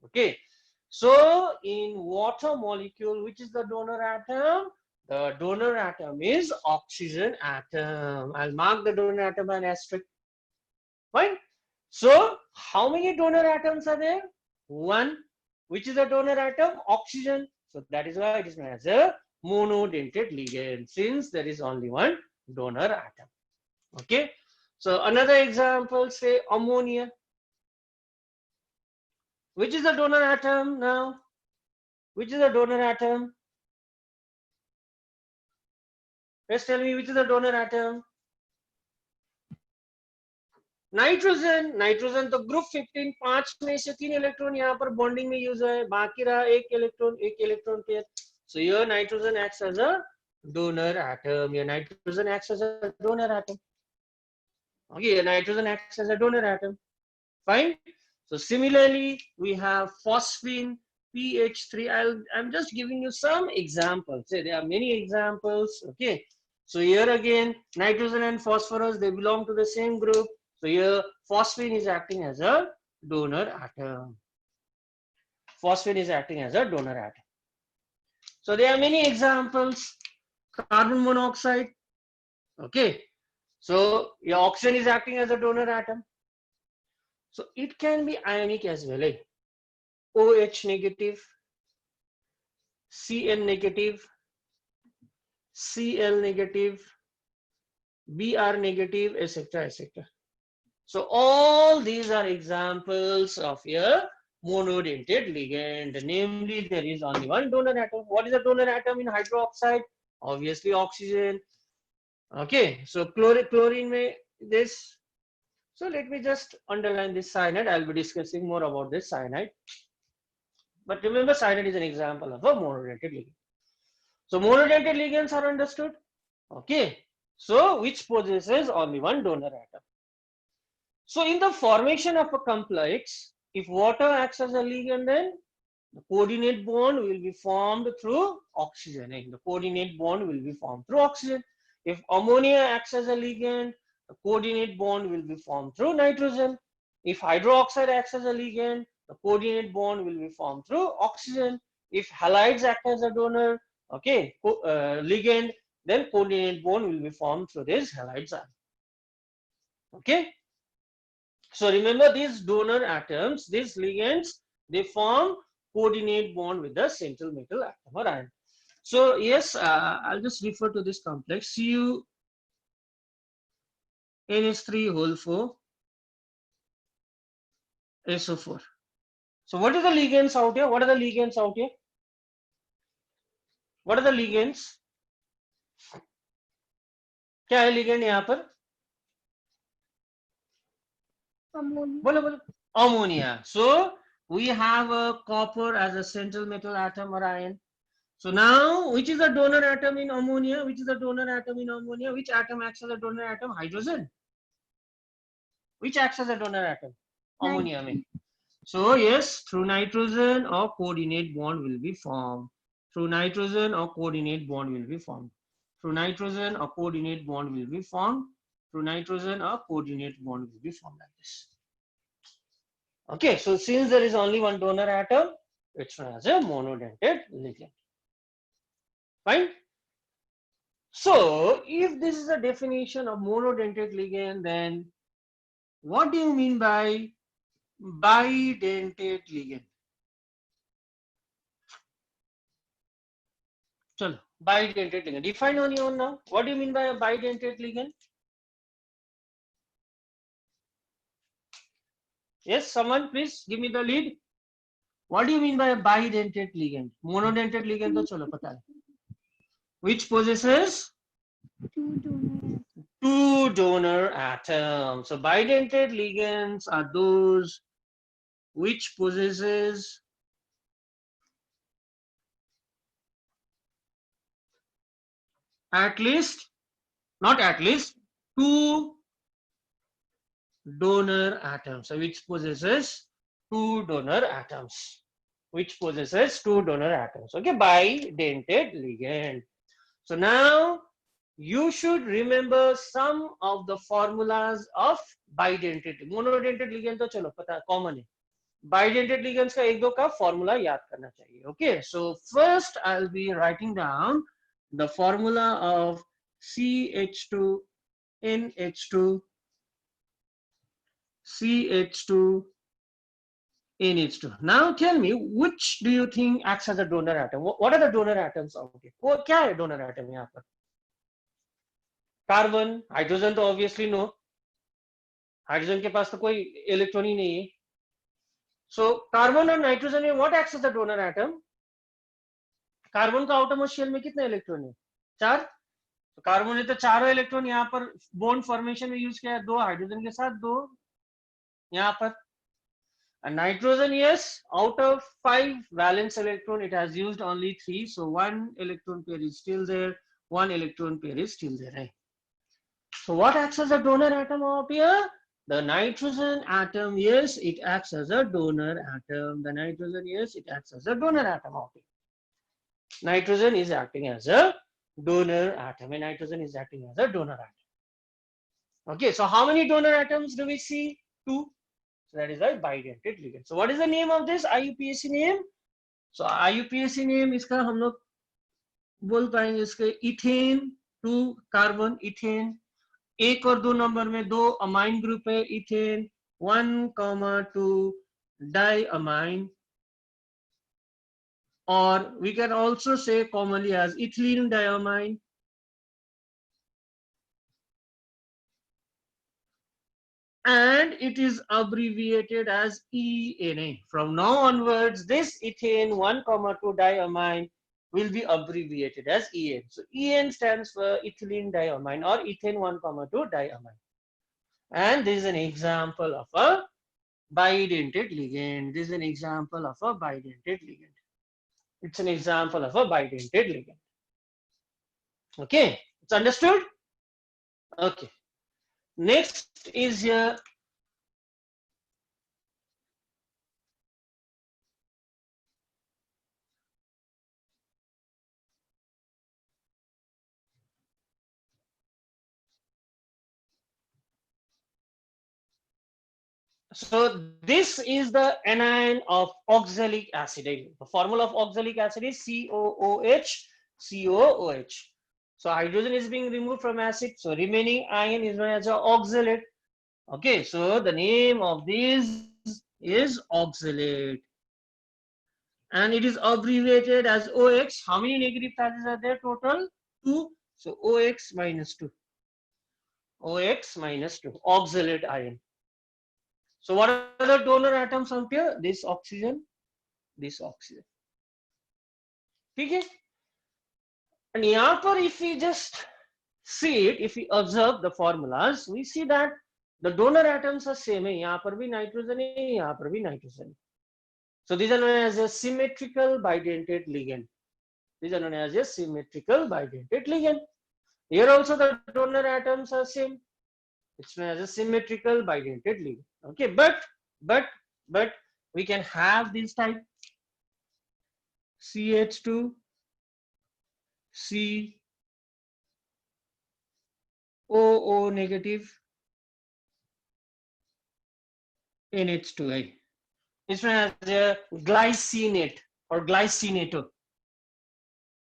Okay, so in water molecule which is the donor atom? The donor atom is oxygen atom. I'll mark the donor atom by an asterisk. Fine. So how many donor atoms are there? One. Which is the donor atom? Oxygen. So that is why it is known as a monodentate ligand, since there is only one donor atom. Okay. So another example, say ammonia. Which is the donor atom now? Which is the donor atom? Let's tell me which is the donor atom. Nitrogen तो group 15, 5 में से 3 electron यहाँ पर bonding में use है, बाकी रहा एक electron pair. So here nitrogen acts as a donor atom. Here nitrogen acts as a donor atom. Okay, here nitrogen acts as a donor atom. Fine. So similarly, we have phosphine, PH3. I'm just giving you some examples. There are many examples. Okay. So here again, nitrogen and phosphorus, they belong to the same group. So here, phosphine is acting as a donor atom. Phosphine is acting as a donor atom. So there are many examples. Carbon monoxide. Okay. So your oxygen is acting as a donor atom. So it can be ionic as well. OH negative, Cn negative, Cl negative, Br negative, etc. etc. So all these are examples of a monodentate ligand. Namely, there is only one donor atom. What is a donor atom in hydroxide? Obviously oxygen. Okay, so chlorine may this. So let me just underline this cyanide. I'll be discussing more about this cyanide. But remember, cyanide is an example of a monodentate ligand. So monodentate ligands are understood. Okay. So which possesses only one donor atom. So in the formation of a complex, if water acts as a ligand, then the coordinate bond will be formed through oxygen. The coordinate bond will be formed through oxygen. If ammonia acts as a ligand, the coordinate bond will be formed through nitrogen. If hydroxide acts as a ligand, the coordinate bond will be formed through oxygen. If halides act as a donor, okay, ligand, then coordinate bond will be formed through this halides. Okay. So remember, these donor atoms, these ligands, they form coordinate bond with the central metal atom or ion. So yes, I'll just refer to this complex CuNH3 whole 4 SO4. So what are the ligands out here? What are the ligands out here? What are the ligands? क्या है ligand यहाँ पर? Ammonia. Ammonia. So we have a copper as a central metal atom or ion. So now, which is the donor atom in ammonia? Which is the donor atom in ammonia? Which atom acts as a donor atom? Hydrogen. Which acts as a donor atom? Ammonia. So yes, through nitrogen a coordinate bond will be formed. Through nitrogen a coordinate bond will be formed. Through nitrogen a coordinate bond will be formed. Through nitrogen a coordinate bond will be formed like this. Okay, so since there is only one donor atom, it's known as a monodentate ligand. Fine. So if this is a definition of monodentate ligand, then what do you mean by bidentate ligand? Chalo, bidentate ligand. Define on your own now. What do you mean by a bidentate ligand? Yes, someone please give me the lead. What do you mean by a bidentate ligand? Monodentate ligand to chalo pata hai. Which possesses two donor atoms. So bidentate ligands are those which possesses at least, not at least, two donor atoms. So which possesses two donor atoms. Which possesses two donor atoms. Okay, bidentate ligand. So now you should remember some of the formulas of bidentate. Monodentate ligand तो चलो पता common है. Bidentate ligands का एक दो का formula याद करना चाहिए. Okay, so first I'll be writing down the formula of CH2 NH2 CH2 NH2. Now tell me, which do you think acts as a donor atom? What are the donor atoms out here? क्या है donor atom यहाँ पर? Carbon, hydrogen तो obviously no, hydrogen के पास तो कोई electron ही नहीं है. सो कार्बन और नाइट्रोजन में what acts as the donor atom? Carbon का आउटरमोस्ट शेल में कितने इलेक्ट्रॉन है? 4. तो कार्बन ने तो चारों इलेक्ट्रॉन यहाँ पर बॉन्ड फॉर्मेशन में यूज किया है, 2 हाइड्रोजन के साथ, 2 यहाँ पर. And nitrogen, yes, out of 5 valence electron, it has used only 3. So 1 electron pair is still there, 1 electron pair is still there. Right? So what acts as a donor atom up here? The nitrogen atom, yes, it acts as a donor atom. The nitrogen, yes, it acts as a donor atom up here. Nitrogen is acting as a donor atom, and nitrogen is acting as a donor atom. Okay, so how many donor atoms do we see? 2. So that is a bidentate ligand. So what is the name of this IUPAC name? So IUPAC name इसका हम लोग बोल पाएंगे इसके ethane 2 carbon ethane 1 और 2 number में 2 amine group है ethane 1,2 diamine or we can also say commonly as ethylene diamine. And it is abbreviated as ENA. From now onwards, this ethane 1,2 diamine will be abbreviated as EN. So EN stands for ethylene diamine or ethane 1,2 diamine. And this is an example of a bidentate ligand. This is an example of a bidentate ligand. It's an example of a bidentate ligand. Okay, it's understood? Okay. Next is here so this is the anion of oxalic acid. The formula of oxalic acid is COOH, COOH. So hydrogen is being removed from acid. So remaining ion is known as an oxalate. Okay, so the name of this is oxalate. And it is abbreviated as OX. How many negative charges are there total? 2. So OX minus 2. OX minus 2. Oxalate ion. So what are the donor atoms out here? This oxygen, this oxygen. Okay? And here, if we just see it, if we observe the formulas, we see that the donor atoms are same. Here bhi nitrogen hai, here bhi nitrogen. So these are known as a symmetrical bidentate ligand. These are known as a symmetrical bidentate ligand. Here also the donor atoms are same. It's known as a symmetrical bidentate ligand. Okay, but we can have this type CH2 C OO negative NH2A. It's known as a glycinate or glycinator.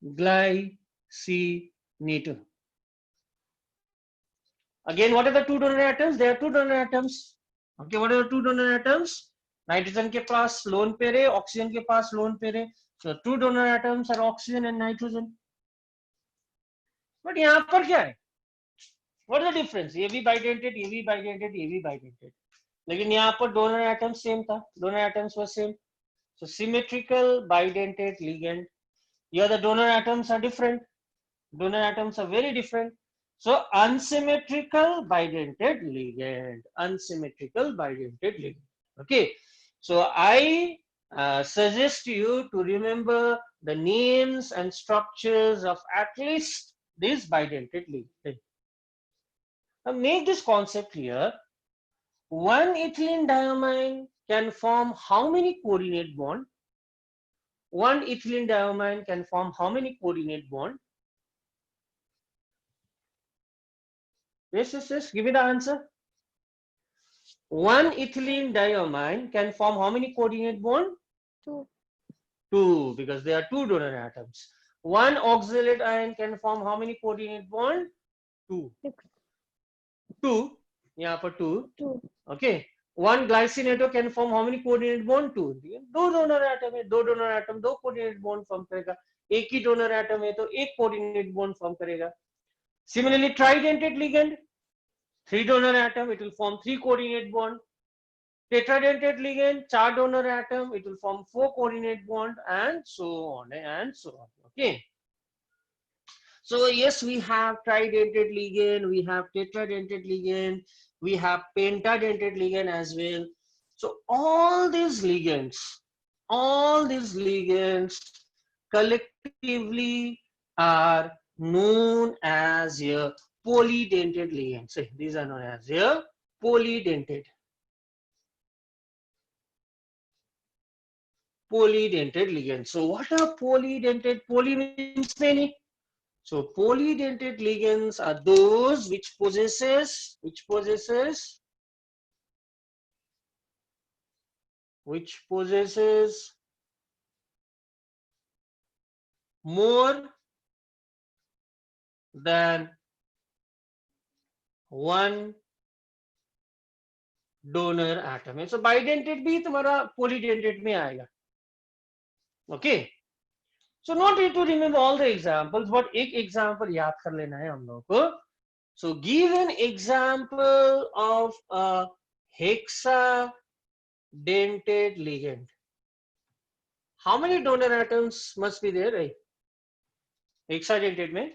Glycinator. Again, what are the two donor atoms? There are two donor atoms. Okay, what are the two donor atoms? Nitrogen के पास lone pair है, oxygen के पास lone pair है. So two donor atoms are oxygen and nitrogen. But यहाँ पर क्या है? What is the difference? ये भी bidentate, ये भी bidentate, ये भी bidentate. लेकिन यहाँ पर donor atoms same था. Donor atoms were same. So symmetrical bidentate ligand. Here the donor atoms are different. Donor atoms are very different. So unsymmetrical bidentate ligand. Unsymmetrical bidentate ligand. Okay. So I suggest you to remember the names and structures of at least this bidentate ligand. Now make this concept clear. One ethylene diamine can form how many coordinate bond? One ethylene diamine can form how many coordinate bond? Yes, give me the answer. One ethylene diamine can form how many coordinate bond? 2. 2, because there are two donor atoms. One oxalate ion can form how many coordinate bond? 2. 6. 2. यहाँ पर 2. 2. Okay. One glycinator can form how many coordinate bond? 2. दो donor atom है, दो donor atom दो coordinate bond form करेगा. एक ही donor atom है तो एक coordinate bond form करेगा. Similarly, tridentate ligand, 3 donor atom, it will form 3 coordinate bond. Tetradentate ligand, 4 donor atom, it will form 4 coordinate bond, and so on and so on. Okay. So yes, we have tridentate ligand, we have tetradentate ligand, we have pentadentate ligand as well. So all these ligands collectively are known as a polydentate ligand. So these are known as a polydentate ligand. So what are polydentate? Poly means many. So polydentate ligands are those which possesses more than one donor atom. So bidentate भी तुम्हारा polydentate में आएगा. Okay. So not need to remember all the examples, but एक example याद कर लेना है हम लोगों को. So give an example of a hexadentate ligand. How many donor atoms must be there? Right? Hexadentate में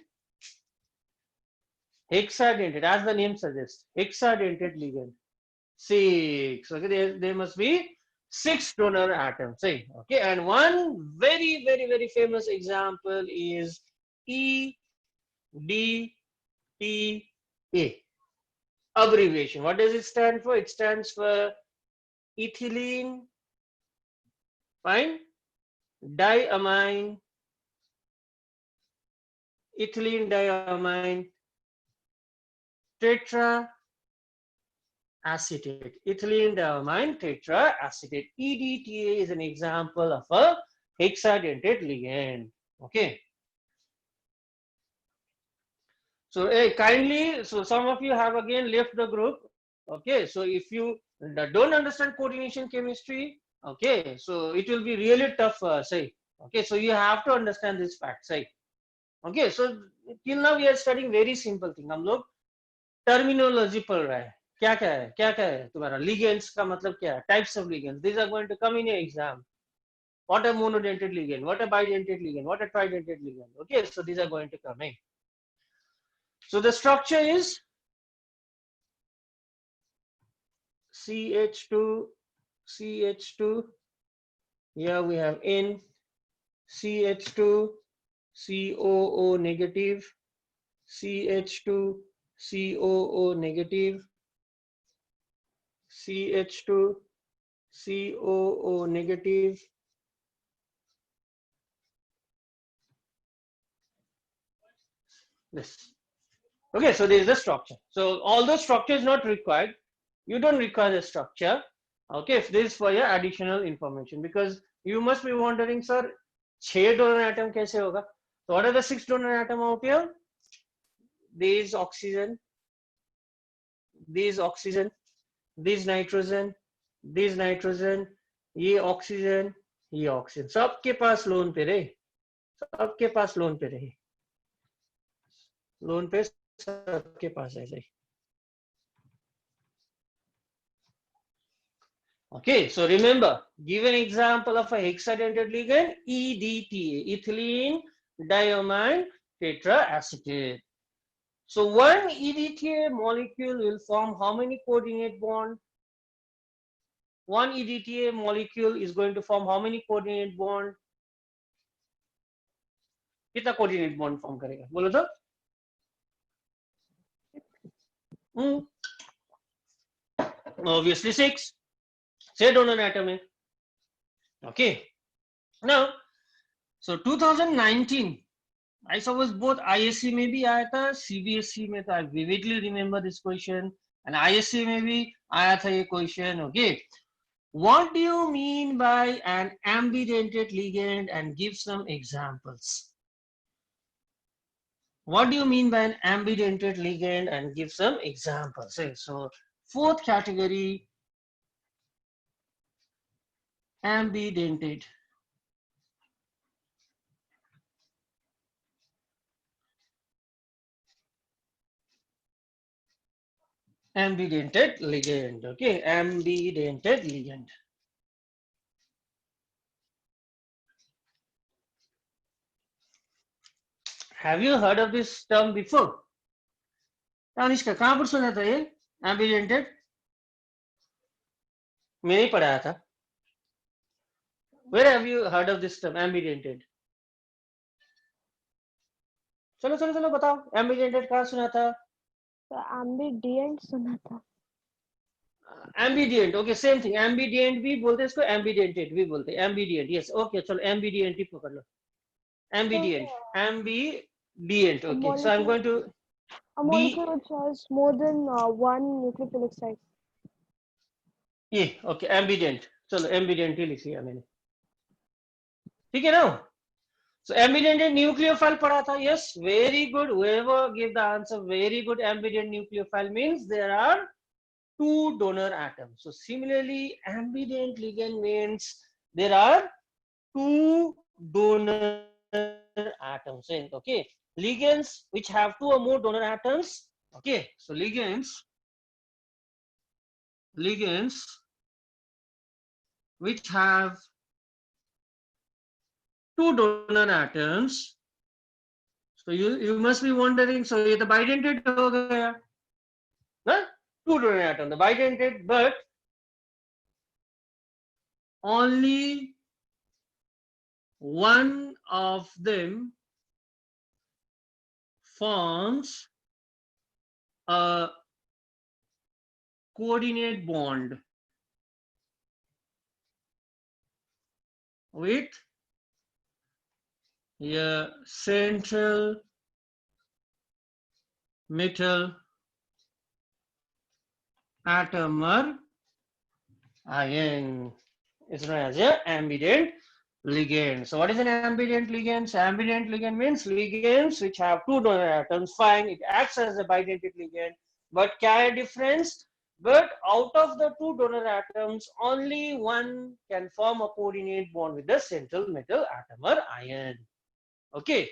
hexadentate, as the name suggests, hexadentate ligand. 6. Okay, there must be 6 donor atoms. Say, okay, and one very famous example is EDTA abbreviation. What does it stand for? It stands for ethylene, fine, diamine, ethylene diamine tetra acetate, ethylene diamine tetraacetate. EDTA is an example of a hexadentate ligand. Okay. So kindly, so some of you have again left the group. Okay. So if you don't understand coordination chemistry, okay, so it will be really tough. Say, okay. So you have to understand this fact. Say, okay. So till now we are studying very simple thing. हम लोग terminology पढ़ रहे हैं. क्या है तुम्हारा ligands का मतलब क्या है, types of ligands, these are going to come in your exam. What a monodentate ligand, what a bidentate ligand, what a tridentate ligand. Okay, so these are going to come in. So the structure is CH2, here we have N, CH2, COO negative, CH2, COO negative, CH2, COO negative, this. Okay, so this is the structure. So all the structure is not required. You don't require the structure. Okay, if this is for your additional information, because you must be wondering, sir, 6 donor atom कैसे होगा? So what are the 6 donor atom out here? These oxygen, this nitrogen, ये oxygen, सबके पास loan पे रहे, loan पे सबके पास है. Okay, so remember, give an example of a hexadentate ligand, EDTA, ethylene diamine tetraacetate. So one EDTA molecule will form how many coordinate bond? One EDTA molecule is going to form how many coordinate bond? कितना coordinate bond form करेगा? बोलो तो? Obviously 6. 6 donor atom है. Okay. Now, so 2019, I suppose both ISC में भी आया था, CBSE में था. I vividly remember this question, and ISC में भी आया था ये question. Okay. What do you mean by an ambidentate ligand, and give some examples? What do you mean by an ambidentate ligand, and give some examples? So fourth category, ambidentate. Ambidentate ligand. Okay, ambidentate ligand. Have you heard of this term before? Tanishka, कहाँ पर सुना था ये? Ambidentate मैंने ही पढ़ाया था. Where have you heard of this term ambidented? चलो चलो चलो बताओ, एम्बिडेंटेड कहाँ सुना था? तो ambidient सुना था. एम्बिडियंट, ओके सेम थिंग. एम्बिडियंट भी बोलते हैं इसको, एम्बिडेंटेड भी बोलते हैं. एम्बिडियंट, यस, ओके चलो एम्बिडियंट ही पकड़ लो. So ambident, ambident, a okay. So I am going to be, molecule which has more than one nucleophilic site. ये ओके एम्बिडेंट. चलो एम्बिडेंट ही लिख लिया मैंने, ठीक है ना. So ambident nucleophile पढ़ा था. Yes, very good. Whoever give the answer, very good. Ambident nucleophile means there are two donor atoms. So similarly, ambident ligand means there are two donor atoms. Okay, ligands which have two or more donor atoms. Okay, so ligands which have two donor atoms. So you must be wondering, so ये तो bidentate हो गया ना, two donor atom, the bidentate, but only one of them forms a coordinate bond with a central metal atom or ion. It's known as a ambident ligand. So what is an ambident ligand? So ambident ligand means ligands which have two donor atoms. Fine, it acts as a bidentate ligand. But क्या है difference? But out of the two donor atoms, only one can form a coordinate bond with the central metal atom or ion. Okay.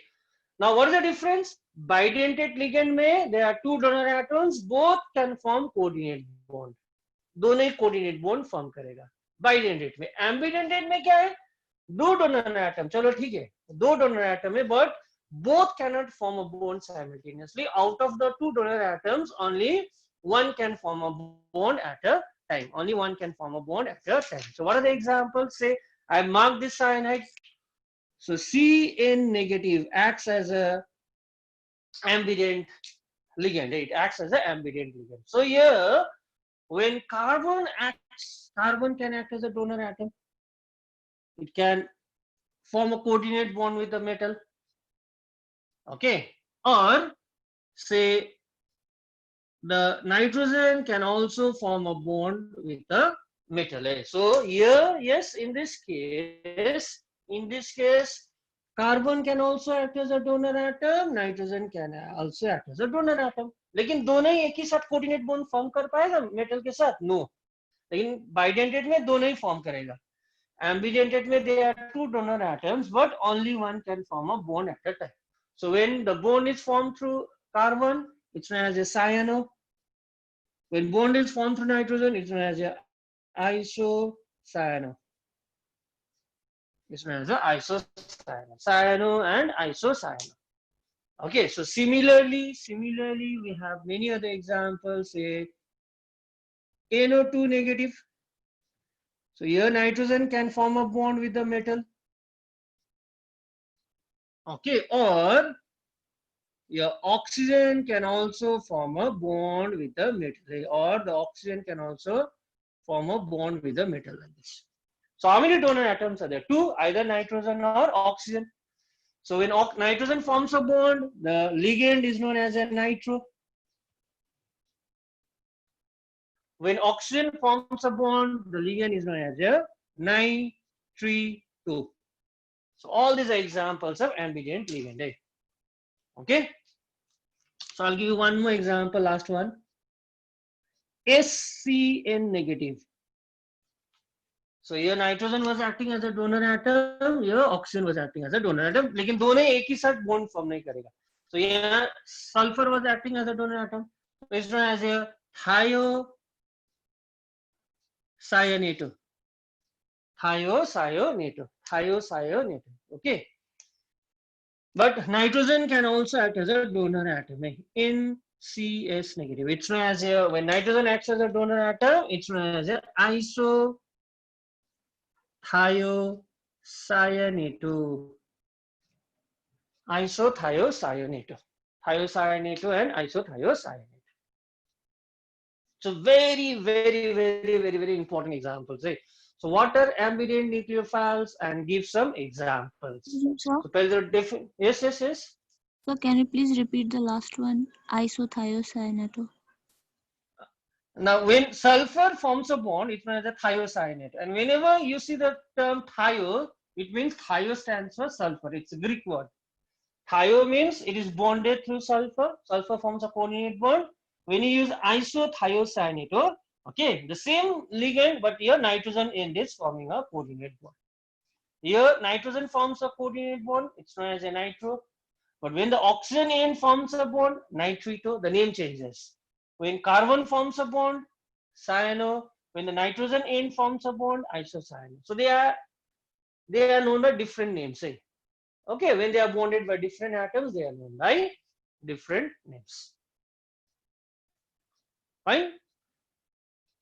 Now what is the difference? Bidentate ligand में there are two donor atoms, both can form coordinate bond. दोनों ही coordinate bond form करेगा. Bidentate में. Ambidentate में क्या है? दो donor atom, चलो ठीक है, दो donor atom है, but both cannot form a bond simultaneously. Out of the two donor atoms, only one can form a bond at a time. Only one can form a bond at a time. So what are the examples? Say I mark this cyanide. So Cn negative acts as a ambident ligand. It acts as an ambident ligand. So here, when carbon acts, carbon can act as a donor atom. It can form a coordinate bond with the metal. Okay, or say the nitrogen can also form a bond with the metal. So here, yes, in this case, carbon can also act as a donor atom, nitrogen can also act as a donor atom. लेकिन दोनों ही एक ही साथ coordinate bond form कर पाएगा metal के साथ? No. लेकिन bidentate में दोनों ही फॉर्म करेगा. Ambidentate में there are two donor atoms, but only one can form a bond at a time. So when the bond is formed through carbon, it's known as a cyano. When bond is formed through nitrogen, it's known as a isocyano. It's known as a isocyano. Cyano and isocyano. Okay, so similarly, we have many other examples. Say NO2 negative. So here nitrogen can form a bond with the metal. Okay, or your oxygen can also form a bond with the metal, or the oxygen can also form a bond with the metal like this. So how many donor atoms are there? Two, either nitrogen or oxygen. So when nitrogen forms a bond, the ligand is known as a nitro. When oxygen forms a bond, the ligand is known as a nitrito. So all these are examples of ambident ligand. Okay. So I'll give you one more example, last one. SCN negative. So here nitrogen was acting as a donor atom, here oxygen was acting as a donor atom, लेकिन दोनों एक ही साथ bond form नहीं करेगा. So here sulfur was acting as a donor atom. So it's known as a thiocyanate. Thiocyanate. Okay. But nitrogen can also act as a donor atom. CS negative. It's known as a, when nitrogen acts as a donor atom, it's known as a isothiocyanate. Isothiocyanate. Thiocyanate and isothiocyanate. So very important examples. Right? So what are ambient nucleophiles, and give some examples. Sir, So tell the different. Yes. so can you please repeat the last one? Isothiocyanate. Now, when sulfur forms a bond, it's known as a thiocyanate. And whenever you see the term thio, it means thio stands for sulfur. It's a Greek word. Thio means it is bonded through sulfur. Sulfur forms a coordinate bond. When you use isothiocyanate, okay, the same ligand, but here nitrogen end is forming a coordinate bond. Here nitrogen forms a coordinate bond. It's known as a nitro. But when the oxygen end forms a bond, nitrito, the name changes. When carbon forms a bond, cyano. When the nitrogen end forms a bond, isocyano. So they are known by different names. Eh? Okay, when they are bonded by different atoms, they are known by different names. Fine.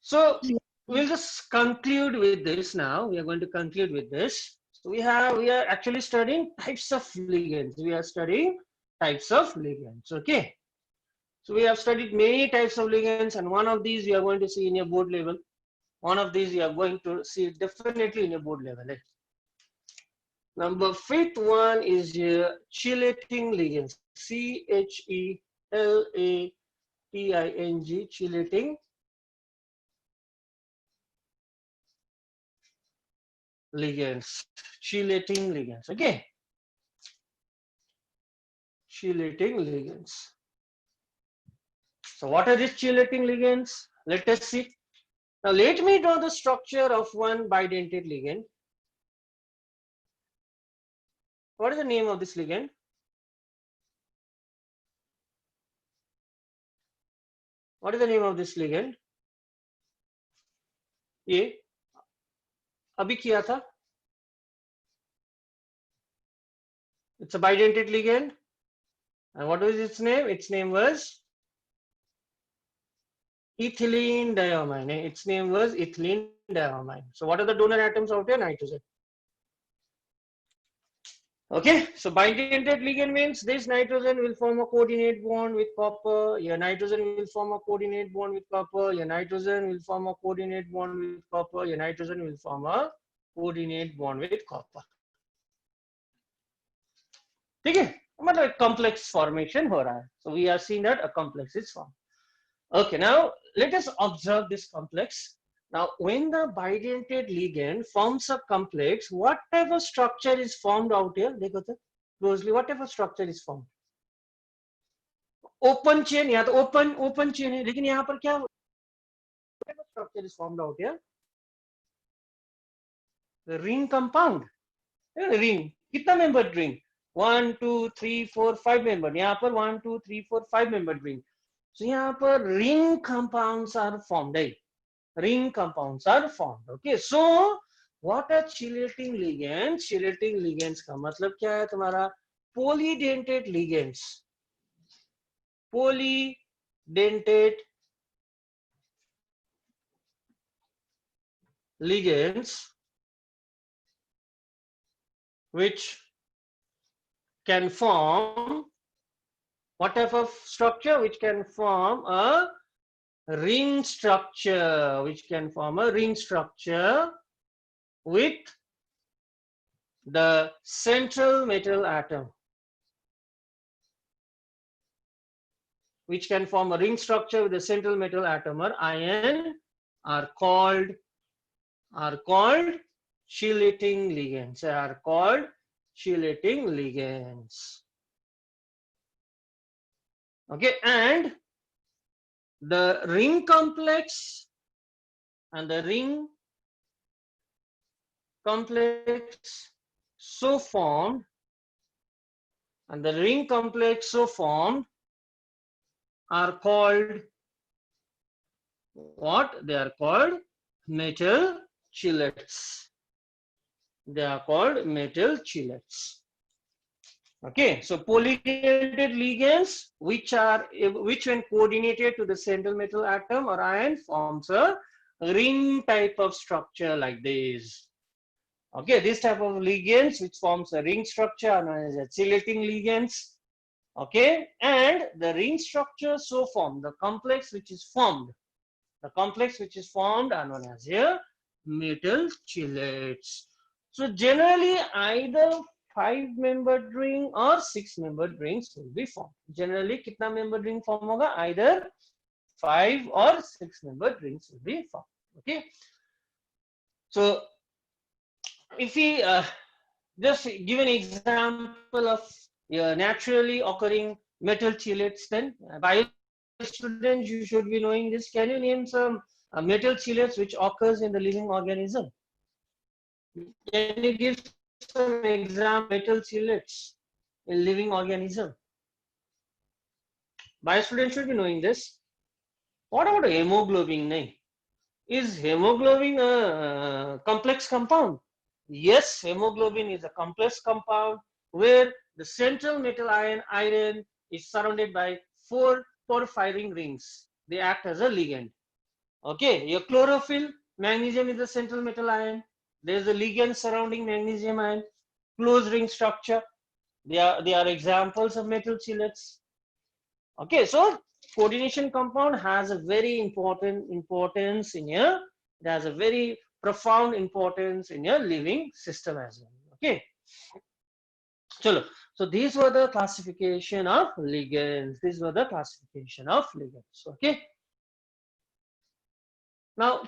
So we'll just conclude with this now. We are going to conclude with this. So we are actually studying types of ligands. We are studying types of ligands. Okay. So we have studied many types of ligands, and one of these we are going to see in your board level. One of these you are going to see definitely in your board level. Eh? Number fifth one is chelating ligands. CHELATING, chelating ligands. Chelating ligands. Okay. Chelating ligands. So what are these chelating ligands? Let us see. Now let me draw the structure of one bidentate ligand. What is the name of this ligand? What is the name of this ligand? ये अभी किया था. It's a bidentate ligand. And what was its name? Its name was ethylene diamine. Its name was ethylene diamine. So what are the donor atoms out here? Nitrogen. Okay, so bidentate ligand means this nitrogen will form a coordinate bond with copper. Your nitrogen will form a coordinate bond with copper. Your nitrogen will form a coordinate bond with copper. Your nitrogen will form a coordinate bond with copper. ठीक है, मतलब एक complex formation हो रहा है. So we are seeing that a complex is formed. Okay, now let us observe this complex. Now, when the bidentate ligand forms a complex, what type of structure is formed out here? देखो तो closely, what type of structure is formed? Open chain, यहाँ तो open chain है, लेकिन यहाँ पर क्या? What type of structure is formed out here? The ring compound. Ring. कितना membered ring? 1, 2, 3, 4, 5 membered. यहाँ पर 1, 2, 3, 4, 5 membered ring. So यहाँ पर ring compounds are formed. Ring compounds are formed. Okay, so what are chelating ligands? Chelating ligands का मतलब क्या है तुम्हारा? Polydentate ligands. Polydentate ligands which can form what type of structure? Which can form a ring structure, with the central metal atom, which can form a ring structure with the central metal atom or ion, are called chelating ligands. Okay, and the ring complex and the ring complex so formed are called what? They are called metal chelates. Okay, so polygated ligands, which when coordinated to the central metal atom or ion, forms a ring type of structure like this. Okay, this type of ligands which forms a ring structure are known as chelating ligands. Okay, and the ring structure so formed, the complex which is formed are known as a metal chelates. So generally either 5-membered ring or 6-membered rings will be formed. Generally कितना membered ring form होगा? Either 5 or 6-membered rings will be formed. Okay, so if we just give an example of naturally occurring metal chelates, then bio students, you should be knowing this. Can you name some metal chelates which occurs in the living organism? Can you give some example metal chelates in living organism? Bio students should be knowing this. What about hemoglobin? Is hemoglobin a complex compound? Yes, hemoglobin is a complex compound where the central metal iron is surrounded by 4 porphyrin rings. They act as a ligand. Okay, your chlorophyll, magnesium is the central metal ion. There is a ligand surrounding magnesium ion, closed ring structure. They are examples of metal chelates. Okay, so coordination compound has a very important importance in your, it has a very profound importance in your living system as well. Okay, chalo. So these were the classification of ligands. These were the classification of ligands. Okay, now